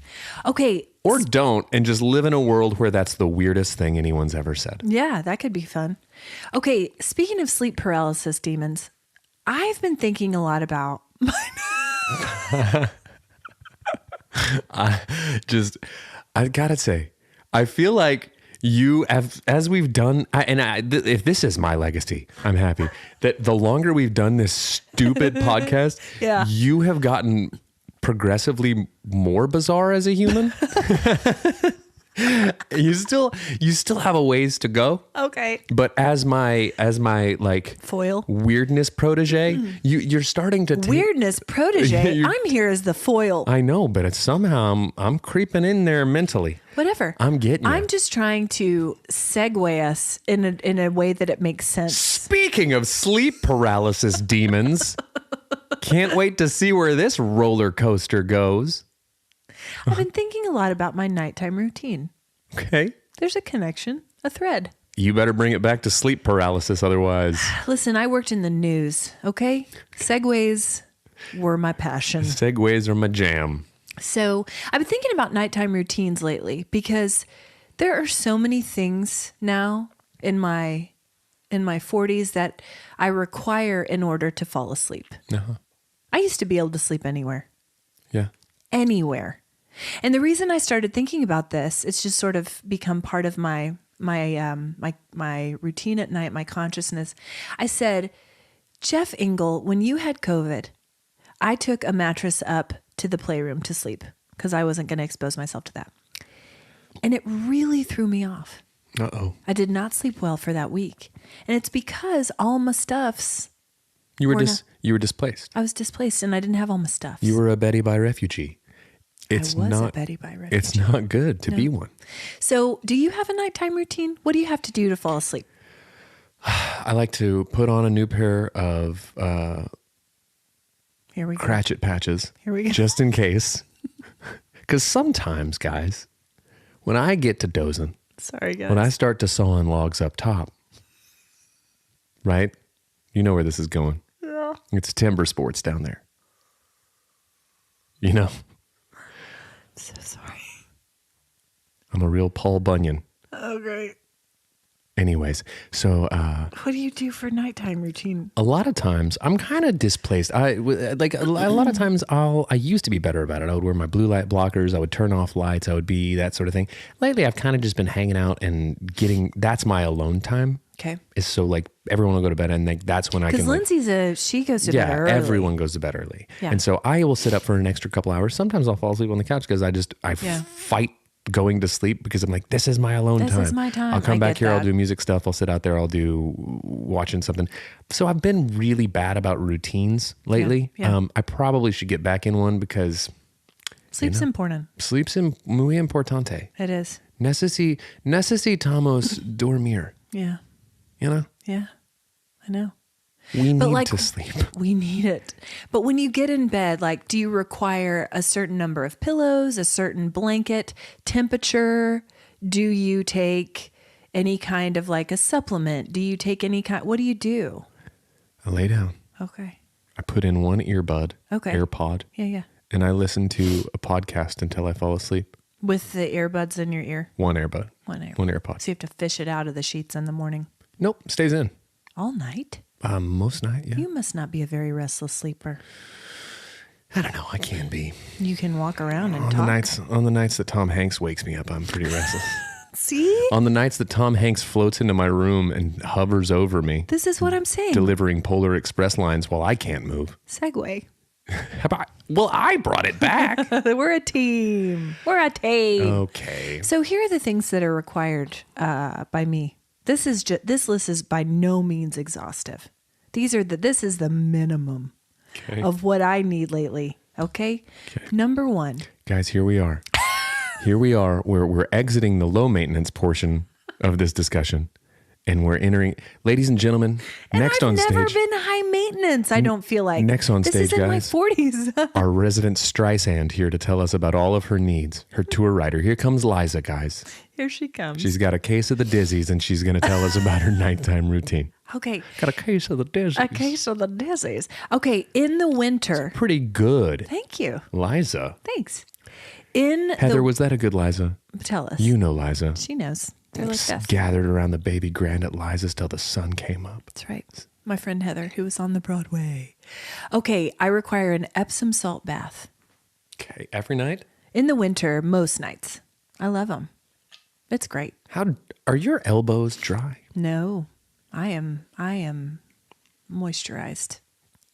Okay. Or don't, and just live in a world where that's the weirdest thing anyone's ever said. Yeah, that could be fun. Okay, speaking of sleep paralysis demons, I've been thinking a lot about I gotta say, I feel like you have, as we've done, if this is my legacy, I'm happy that the longer we've done this stupid podcast, Yeah. you have gotten progressively more bizarre as a human. You still have a ways to go. Okay. But as my like Foil. weirdness protege, you're starting to take, Weirdness protege. You're- I'm here as the foil. I know, but it's somehow I'm creeping in there mentally. Whatever. I'm getting you. I'm just trying to segue us in a way that it makes sense. Speaking of sleep paralysis demons, can't wait to see where this roller coaster goes. I've been thinking a lot about my nighttime routine. Okay. There's a connection, a thread. You better bring it back to sleep paralysis, otherwise. Listen, I worked in the news, okay? Segways were my passion. Segways are my jam. So I've been thinking about nighttime routines lately because there are so many things now in my 40s that I require in order to fall asleep. Uh-huh. I used to be able to sleep anywhere. Yeah. Anywhere. And the reason I started thinking about this, it's just sort of become part of my routine at night, my consciousness. I said, Jeff Engle, when you had COVID, I took a mattress up to the playroom to sleep because I wasn't going to expose myself to that. And it really threw me off. Uh-oh. I did not sleep well for that week. And it's because all my stuffs, You were displaced. I was displaced and I didn't have all my stuffs. You were a Betty by refugee. I was a Betty by refugee. It's not good to be one. So do you have a nighttime routine? What do you have to do to fall asleep? I like to put on a new pair of Here we go. Cratchit patches. Here we go. Just in case. Because sometimes, guys, when I get to dozing, Sorry, guys. when I start to saw in logs up top, right? You know where this is going. Yeah. It's timber sports down there. You know, So sorry. I'm a real Paul Bunyan. Oh, great. Anyways, so What do you do for nighttime routine? a lot of times I'm kind of displaced. A lot of times I used to be better about it. I would wear my blue light blockers. I would turn off lights. I would be that sort of thing. Lately, I've kind of just been hanging out and that's my alone time. Okay. Is so like everyone will go to bed and that's when I can. Because Lindsay's she goes to bed early. Everyone goes to bed early. Yeah. And so I will sit up for an extra couple hours. Sometimes I'll fall asleep on the couch because I fight going to sleep because I'm like, this is my alone time. This is my time. I'll come back here. that. I'll do music stuff. I'll sit out there. I'll do watching something. So I've been really bad about routines lately. Yeah. I probably should get back in one because Sleep's important. sleep's muy importante. It is. Necesitamos dormir. Yeah. You know, Yeah. I know. we But need to sleep. We need it. But when you get in bed, like, do you require a certain number of pillows, a certain blanket, temperature? Do you take any kind of like a supplement? Do you take any kind? What do you do? I lay down. Okay. I put in one earbud, Okay. AirPod, Yeah. and I listen to a podcast until I fall asleep. With the earbuds in your ear. One earbud. One ear. One AirPod. So you have to fish it out of the sheets in the morning. Nope, stays in. All night? Most night, yeah. You must not be a very restless sleeper. I don't know. I can be. You can walk around and On talk. the nights that Tom Hanks wakes me up, I'm pretty restless. See? On the nights that Tom Hanks floats into my room and hovers over me, This is what I'm saying. delivering Polar Express lines while I can't move. Segue. Well, I brought it back. We're a team. We're a team. Okay. So here are the things that are required by me. This list is by no means exhaustive. This is the minimum Okay. of what I need lately. Okay? Number one. Guys, here we are. We're exiting the low maintenance portion of this discussion. And we're entering, ladies and gentlemen, next on stage. I've never been high maintenance, I don't feel like. Next on stage, This is in guys. my 40s. Our resident Streisand here to tell us about all of her needs. Her tour rider. Here comes Liza, guys. Here she comes. She's got a case of the dizzies and she's going to tell us about her nighttime routine. Okay. Got a case of the dizzies. A case of the dizzies. Okay, in the winter. Pretty good. Thank you. Liza. Thanks. Heather, was that a good Liza? Tell us. You know Liza. She knows. They're like Just best. gathered around the baby grand at Liza's till the sun came up. That's right. My friend Heather, who was on the Broadway. Okay, I require an Epsom salt bath. Okay. Every night? In the winter, most nights. I love them. It's great. Are your elbows dry? No, I am moisturized.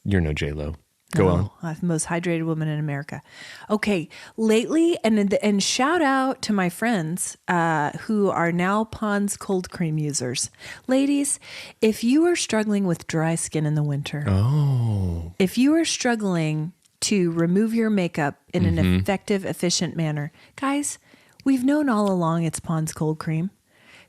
You're no J-Lo. Go on. I'm the most hydrated woman in America. Okay, lately, and shout out to my friends who are now Pond's cold cream users. Ladies, if you are struggling with dry skin in the winter, if you are struggling to remove your makeup in an effective, efficient manner, guys, we've known all along it's Pond's cold cream.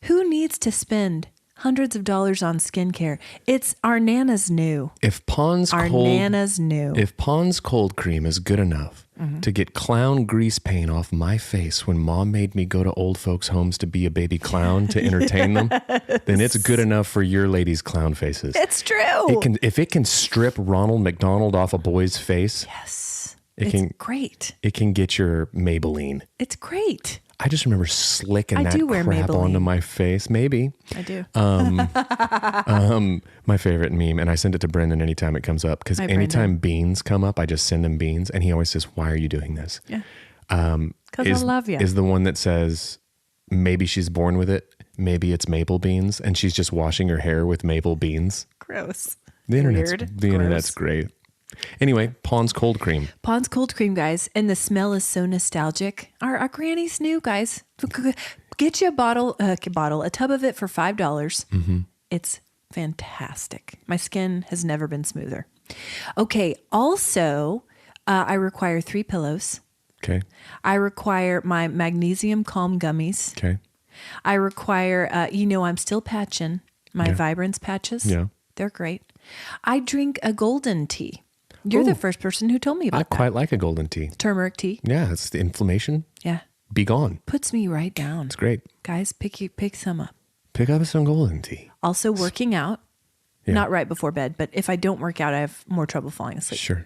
Who needs to spend hundreds of dollars on skincare? It's our Nana's new. If Pond's cold cream is good enough to get clown grease paint off my face when Mom made me go to old folks' homes to be a baby clown to entertain them, then it's good enough for your ladies' clown faces. It's true. If it can strip Ronald McDonald off a boy's face, Yes. It's great. It can get your Maybelline. It's great. I just remember slicking I that do wear crap onto Maybelline. my face. Maybe. I do. My favorite meme, and I send it to Brendan anytime it comes up, because Hi, anytime beans come up, I just send him beans, and he always says, "Why are you doing this?" Yeah. Because I love you. Is the one that says, maybe she's born with it, maybe it's maple beans, and she's just washing her hair with maple beans. Gross. The internet's Weird. internet's great. Anyway, Pond's cold cream. Pond's cold cream, guys, and the smell is so nostalgic. Our granny's new, guys. Get you a tub of it for $5. Mm-hmm. It's fantastic. My skin has never been smoother. Okay. Also, I require 3 pillows. Okay. I require my magnesium calm gummies. Okay. I require, I'm still patching my Vibrance patches. Yeah. They're great. I drink a golden tea. You're the first person who told me about I that. quite like a golden tea. Turmeric tea. Yeah, it's the inflammation. Yeah. Be gone. Puts me right down. It's great. Guys, pick some up. Pick up some golden tea. Also working out. Yeah. Not right before bed, but if I don't work out, I have more trouble falling asleep. Sure.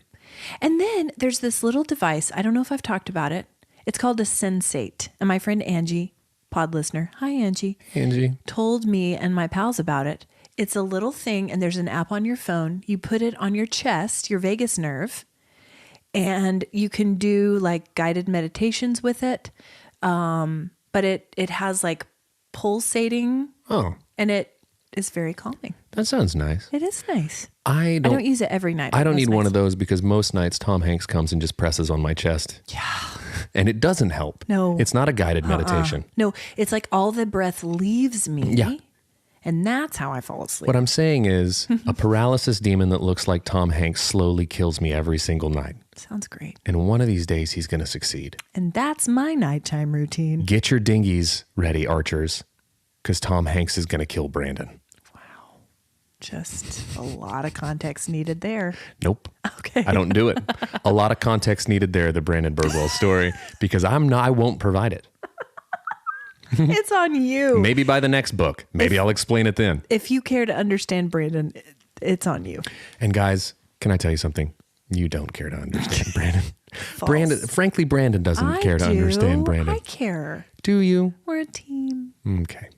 And then there's this little device. I don't know if I've talked about it. It's called a Sensate. And my friend Angie pod listener, hi Angie, Angie. told me and my pals about it. It's a little thing, and there's an app on your phone. You put it on your chest, your vagus nerve, and you can do like guided meditations with it. But it has like pulsating. Oh, and it is very calming. that sounds nice. It is nice. I don't use it every night. I don't need Most one nights. of those because most nights Tom Hanks comes and just presses on my chest. Yeah. And it doesn't help. No. It's not a guided meditation. No, it's like all the breath leaves me. Yeah. And that's how I fall asleep. What I'm saying is a paralysis demon that looks like Tom Hanks slowly kills me every single night. Sounds great. And one of these days he's going to succeed. And that's my nighttime routine. Get your dinghies ready, archers, because Tom Hanks is going to kill Brandon. Wow. Just a lot of context needed there. Nope. Okay. I don't do it. A lot of context needed there, the Brandon Birdwell story, because I won't provide it. It's on you. Maybe by the next book. Maybe I'll explain it then. If you care to understand Brandon, it's on you. And guys, can I tell you something? You don't care to understand Brandon. False. Frankly, Brandon doesn't care to understand Brandon. I care. Do you? We're a team. Okay.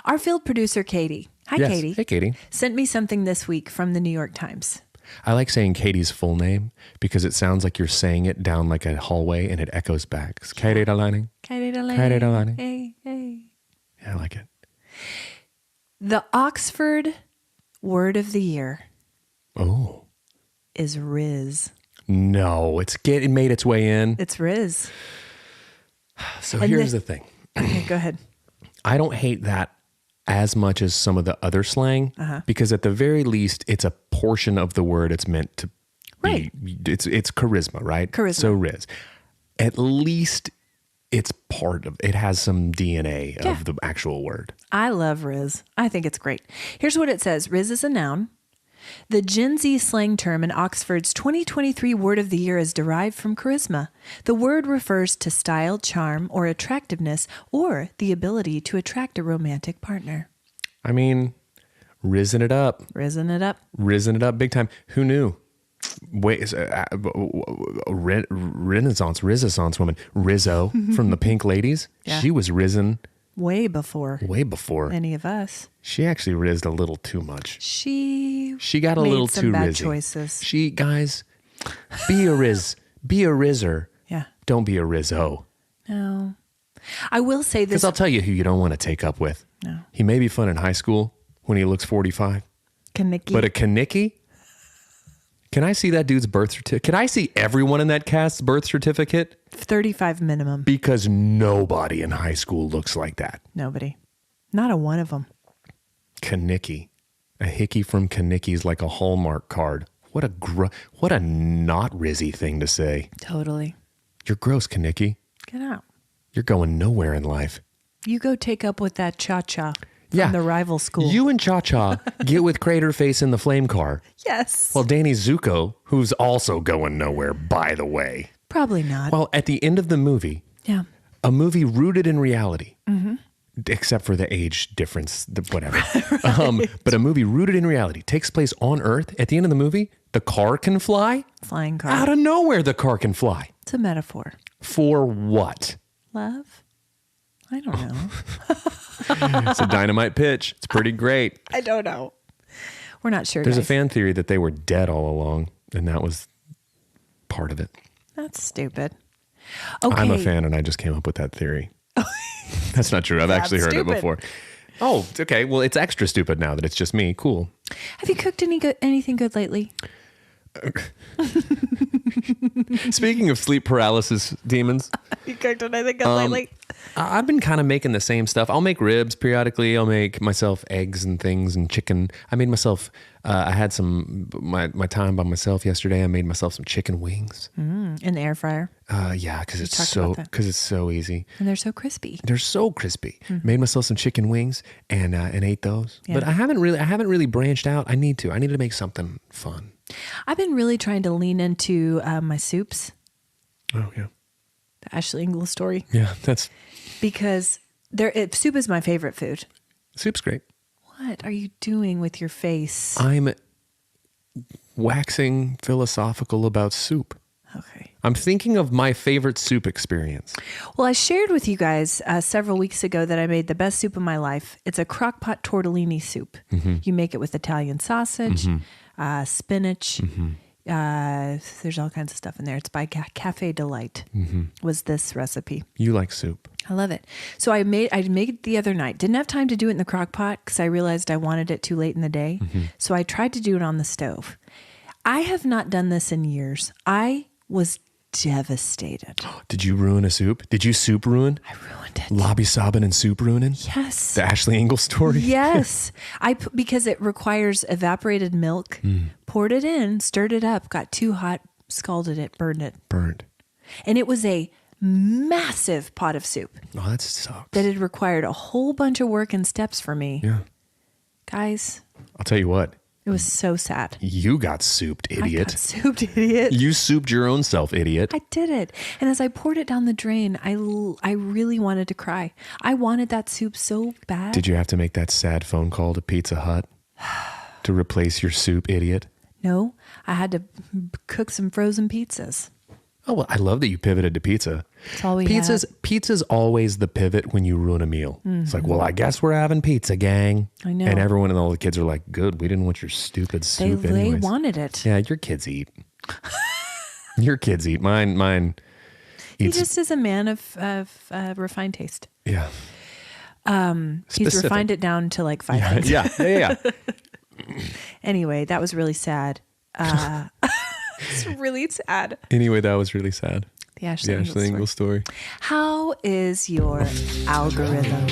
Our field producer, Katie. Hi, Yes. Katie. Hey, Katie. Sent me something this week from the New York Times. I like saying Katie's full name because it sounds like you're saying it down like a hallway and it echoes back. It's Katie Delaney. Katie Delaney. Katie Delaney. Hey, hey. Yeah, I like it. The Oxford word of the year Oh. is Riz. No, it made its way in. It's Riz. So And here's the thing. Okay, go ahead. I don't hate that as much as some of the other slang because at the very least, it's a portion of the word it's meant to be. It's charisma, right? Charisma. So Riz. At least it's part of it has some DNA of the actual word. I love Riz. I think it's great. Here's what it says. Riz is a noun. The Gen Z slang term in Oxford's 2023 Word of the Year is derived from charisma. The word refers to style, charm, or attractiveness, or the ability to attract a romantic partner. I mean, risen it up. Risen it up. Risen it up big time. Who knew? Wait, Renaissance woman, Rizzo from the Pink Ladies. Yeah. She was risen Way before way before. any of us. She actually rizzed a little too much. She Got a made little some too bad rizzy. choices. Guys, be a rizzer. Yeah. Don't be a Rizzo. No. I will say this. Because I'll tell you who you don't want to take up with. No. He may be fun in high school when he looks 45, Kanicki. but a Kanicki? Can I see that dude's birth certificate? Can I see everyone in that cast's birth certificate? 35 minimum. Because nobody in high school looks like that. Nobody. Not a one of them. Kanicki. A hickey from Kanicki's like a Hallmark card. What a not rizzy thing to say. Totally. You're gross, Kanicki. Get out. You're going nowhere in life. You go take up with that cha-cha from Yeah. the rival school. You and Cha-Cha get with Crater Face in the flame car. Yes. Well, Danny Zuko, who's also going nowhere, by the way. Probably not. Well, at the end of the movie, yeah. a movie rooted in reality, except for the age difference, whatever. But a movie rooted in reality takes place on Earth. At the end of the movie, the car can fly. Flying car. Out of nowhere, the car can fly. It's a metaphor. For what? Love? I don't know. It's a dynamite pitch. It's pretty great. I don't know. We're not sure. There's a guys. fan theory that they were dead all along, and that was part of it. That's stupid. Okay. I'm a fan, and I just came up with that theory. That's not true. I've actually heard stupid. it before. Oh, okay. Well, it's extra stupid now that it's just me. Cool. Have you cooked anything good lately? Speaking of sleep paralysis demons, You cooked anything good lately? I've been kind of making the same stuff. I'll make ribs periodically. I'll make myself eggs and things and chicken. I made myself, I had my time by myself yesterday. I made myself some chicken wings. In the air fryer. Yeah, because it's talked so, about that. because it's so easy. And they're so crispy. They're so crispy. Made myself some chicken wings and ate those. Yeah. But I haven't really branched out. I need to make something fun. I've been really trying to lean into my soups. Oh yeah. The Ashley Engle story. Yeah, Because soup is my favorite food. soup's great. What are you doing with your face? I'm waxing philosophical about soup. Okay. I'm thinking of my favorite soup experience. Well, I shared with you guys several weeks ago that I made the best soup of my life. It's a crock-pot tortellini soup. You make it with Italian sausage, spinach. There's all kinds of stuff in there. It's by Cafe Delight. Was this recipe. You like soup. I love it. So I made it the other night. Didn't have time to do it in the crock pot because I realized I wanted it too late in the day. So I tried to do it on the stove. I have not done this in years. I was devastated. Did you ruin a soup? Did you soup ruin? I ruined it. Lobby sobbing and soup ruining? Yes. The Ashley Engle story? Yes. Because it requires evaporated milk. Poured it in, stirred it up, got too hot, scalded it, burned it. Burned. And it was a massive pot of soup. Oh, that sucks. That had required a whole bunch of work and steps for me. Yeah. Guys, I'll tell you what. it was so sad. You got souped, idiot. I got souped, idiot. You souped your own self, idiot. I did it. And as I poured it down the drain, I really wanted to cry. I wanted that soup so bad. Did you have to make that sad phone call to Pizza Hut to replace your soup, idiot? No, I had to cook some frozen pizzas. Oh, well, I love that you pivoted to pizza. That's all we had. Pizza's always the pivot when you ruin a meal. It's like, well, I guess we're having pizza, gang. I know. And everyone and all the kids are like, good, we didn't want your stupid soup They anyways. wanted it. Yeah, your kids eat. Your kids eat. Mine He eats. just is a man of refined taste. Yeah. He's Specific. refined it down to like 5 things. Yeah. Anyway, that was really sad. It's really sad. Anyway, that was really sad. The Ashley The Ashley Engle story. How is your algorithm?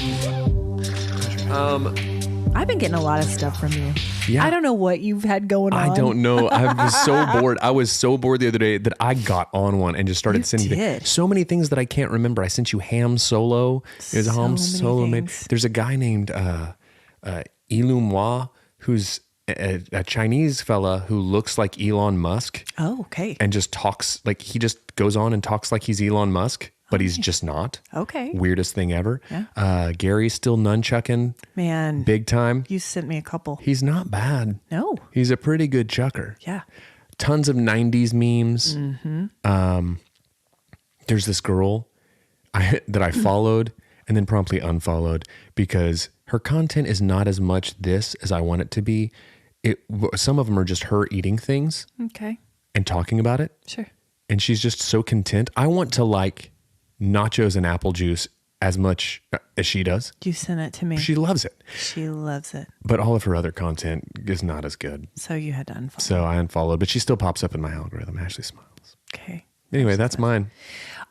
I've been getting a lot of stuff from you. Yeah. I don't know what you've had going on. I don't know. I was so bored. I was so bored the other day that I got on one and just started sending did. so many things that I can't remember. I sent you ham solo. There's a ham So many solo made. things. There's a guy named Ilumwa who's a Chinese fella who looks like Elon Musk Oh, okay. and just talks like he just goes on and talks like he's Elon Musk, but he's just not. Okay. Weirdest thing ever. Yeah. Gary's still nunchucking Man, big time. you sent me a couple. He's not bad. No. He's a pretty good chucker. Yeah. Tons of 90s memes. There's this girl that I followed and then promptly unfollowed because her content is not as much this as I want it to be. Some of them are just her eating things Okay. and talking about it. Sure. And she's just so content. I want to like nachos and apple juice as much as she does. You sent it to me. She loves it. She loves it. But all of her other content is not as good. So you had to unfollow. So I unfollowed, but she still pops up in my algorithm. Ashley Smiles. Okay. Anyway, that's mine.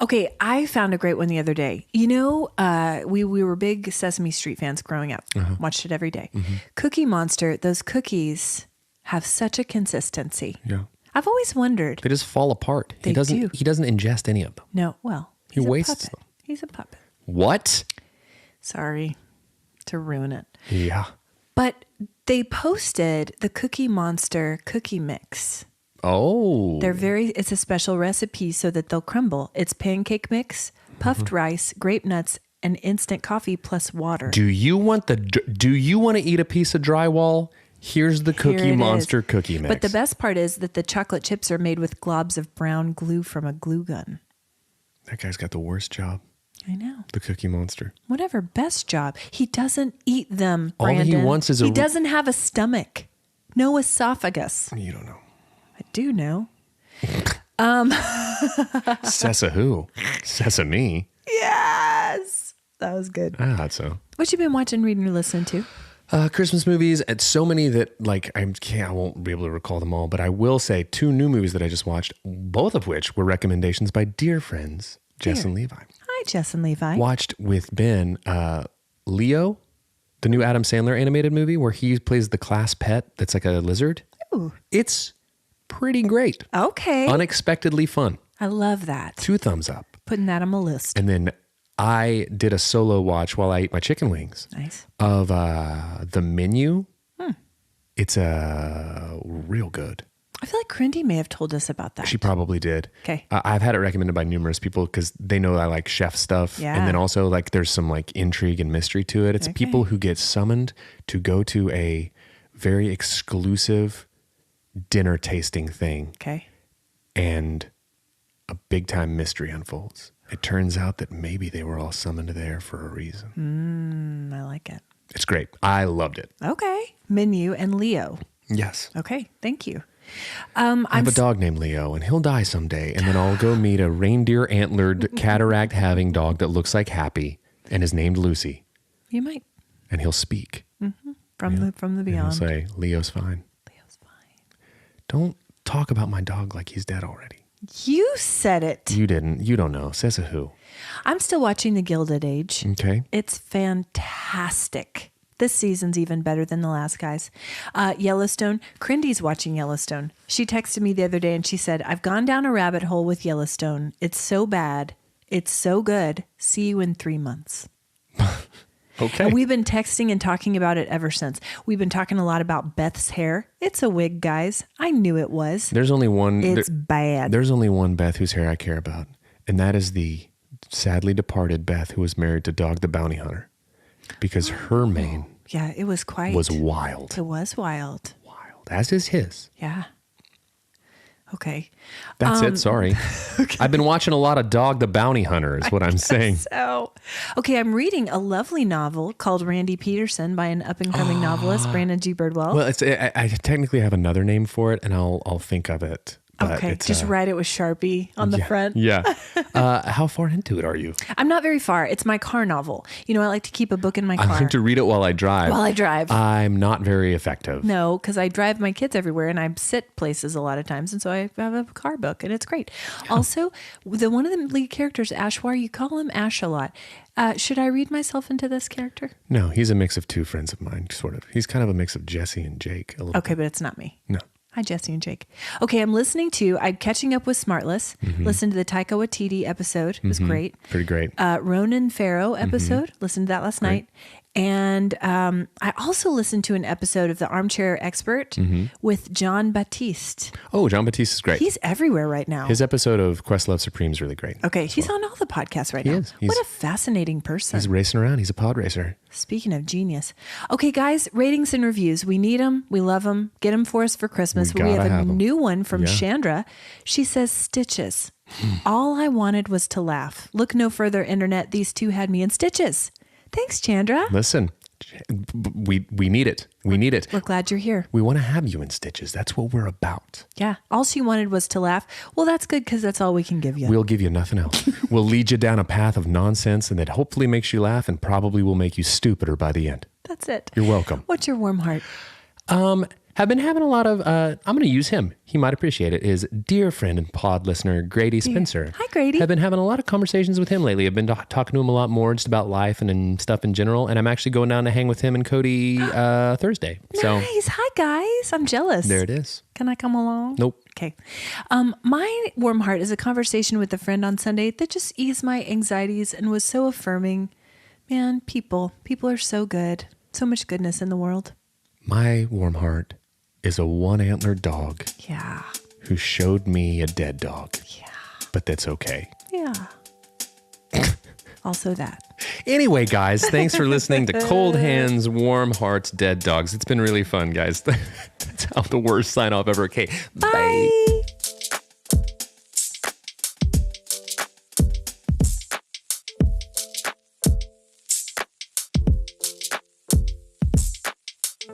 Okay, I found a great one the other day. You know, we were big Sesame Street fans growing up. Watched it every day. Cookie Monster, those cookies have such a consistency. Yeah. I've always wondered. They just fall apart. They He doesn't do. he doesn't ingest any of them. No, well, He he's a wastes puppet. them. He's a puppet. What? Sorry to ruin it. Yeah. But they posted the Cookie Monster cookie mix. Oh. It's a special recipe so that they'll crumble. It's pancake mix, puffed rice, grape nuts, and instant coffee plus water. Do you want to eat a piece of drywall? Here's the Here Cookie it Monster is. cookie mix. But the best part is that the chocolate chips are made with globs of brown glue from a glue gun. That guy's got the worst job. I know. The Cookie Monster. Whatever, best job. He doesn't eat them, All he Brandon. wants is He doesn't have a stomach. No esophagus. You don't know. I do know. Sessa who? Sesame. Yes. That was good. I thought so. What you been watching, reading, or listening to? Christmas movies, and so many that like I won't be able to recall them all, but I will say 2 new movies that I just watched, both of which were recommendations by dear friends Jess and Levi. Hi, Jess and Levi. Watched with Ben Leo, the new Adam Sandler animated movie where he plays the class pet that's like a lizard. Ooh. It's pretty great. Okay. Unexpectedly fun. I love that. 2 thumbs up. Putting that on my list. And then I did a solo watch while I ate my chicken wings Nice. of The Menu. It's real good. I feel like Crindy may have told us about that. She probably did. Okay. I've had it recommended by numerous people because they know I like chef stuff. Yeah. And then also like there's some like intrigue and mystery to it. It's Okay. people who get summoned to go to a very exclusive dinner tasting thing. Okay. And a big time mystery unfolds. It turns out that maybe they were all summoned there for a reason. I like it. It's great. I loved it. Okay. Minu and Leo. Yes. Okay. Thank you. I have a dog named Leo, and he'll die someday. And then I'll go meet a reindeer antlered cataract having dog that looks like Happy and is named Lucy. You might. And he'll speak. From the And beyond. he'll say, Leo's fine. Leo's fine. Don't talk about my dog like he's dead already. You said it. You didn't. You don't know. Says a who. I'm still watching The Gilded Age. Okay. It's fantastic. This season's even better than the last, guys. Yellowstone. Crindy's watching Yellowstone. She texted me the other day and she said, I've gone down a rabbit hole with Yellowstone. It's so bad. It's so good. See you in 3 months. Okay. And we've been texting and talking about it ever since. We've been talking a lot about Beth's hair. It's a wig, guys. I knew it was. There's only one. It's bad. There's only one Beth whose hair I care about. And that is the sadly departed Beth who was married to Dog the Bounty Hunter. Because her mane Yeah, it was quite. was wild. It was wild. Wild. As is his. Yeah. Okay. That's it. Sorry. I've been watching a lot of Dog the Bounty Hunter is what I'm saying. So, okay, I'm reading a lovely novel called Randy Peterson by an up-and-coming novelist, Brandon G. Birdwell. Well, I technically have another name for it, and I'll think of it. But okay, it's, just write it with Sharpie on the front. Yeah. How far into it are you? I'm not very far. It's my car novel. You know, I like to keep a book in my car. I like to read it while I drive. While I drive. I'm not very effective. No, because I drive my kids everywhere and I sit places a lot of times. And so I have a car book and it's great. Also, one of the lead characters, Ashwar, you call him Ash a lot. Should I read myself into this character? No, he's a mix of two friends of mine, sort of. He's kind of a mix of Jesse and Jake. A little Okay, but it's not me. No. Hi, Jesse and Jake. Okay, I'm catching up with Smartless. Listened to the Taika Waititi episode. It was great. Pretty great. Ronan Farrow episode. Listened to that last night. And I also listened to an episode of The Armchair Expert with John Baptiste. Oh, John Baptiste is great. He's everywhere right now. His episode of Questlove Supreme is really great. Okay, he's on all the podcasts right now. is. What a fascinating person. He's racing around. He's a pod racer. Speaking of genius. Okay, guys, ratings and reviews. We need them. We love them. Get them for us for Christmas. We We have gotta a have 'em. new one from Chandra. She says, stitches. All I wanted was to laugh. Look no further, internet. These two had me in stitches. Thanks, Chandra. Listen, we need it. We need it. We're glad you're here. We want to have you in stitches. That's what we're about. Yeah. All she wanted was to laugh. Well, that's good because that's all we can give you. We'll give you nothing else. We'll lead you down a path of nonsense and that hopefully makes you laugh and probably will make you stupider by the end. That's it. You're welcome. What's your warm heart? Have been having a lot of, I'm going to use him. He might appreciate it, is dear friend and pod listener, Grady Spencer. Hi, Grady. Have been having a lot of conversations with him lately. I've been talking to him a lot more just about life and stuff in general. And I'm actually going down to hang with him and Cody Thursday. So Nice. Hi, guys. I'm jealous. there it is. Can I come along? Nope. Okay. My warm heart is a conversation with a friend on Sunday that just eased my anxieties and was so affirming. Man, people are so good. So much goodness in the world. My warm heart is a one-antlered dog Yeah. who showed me a dead dog. Yeah. But that's okay. Yeah. Also that. Anyway, guys, thanks for listening to Cold Hands, Warm Hearts, Dead Dogs. It's been really fun, guys. That's how the worst sign off ever. Okay, bye.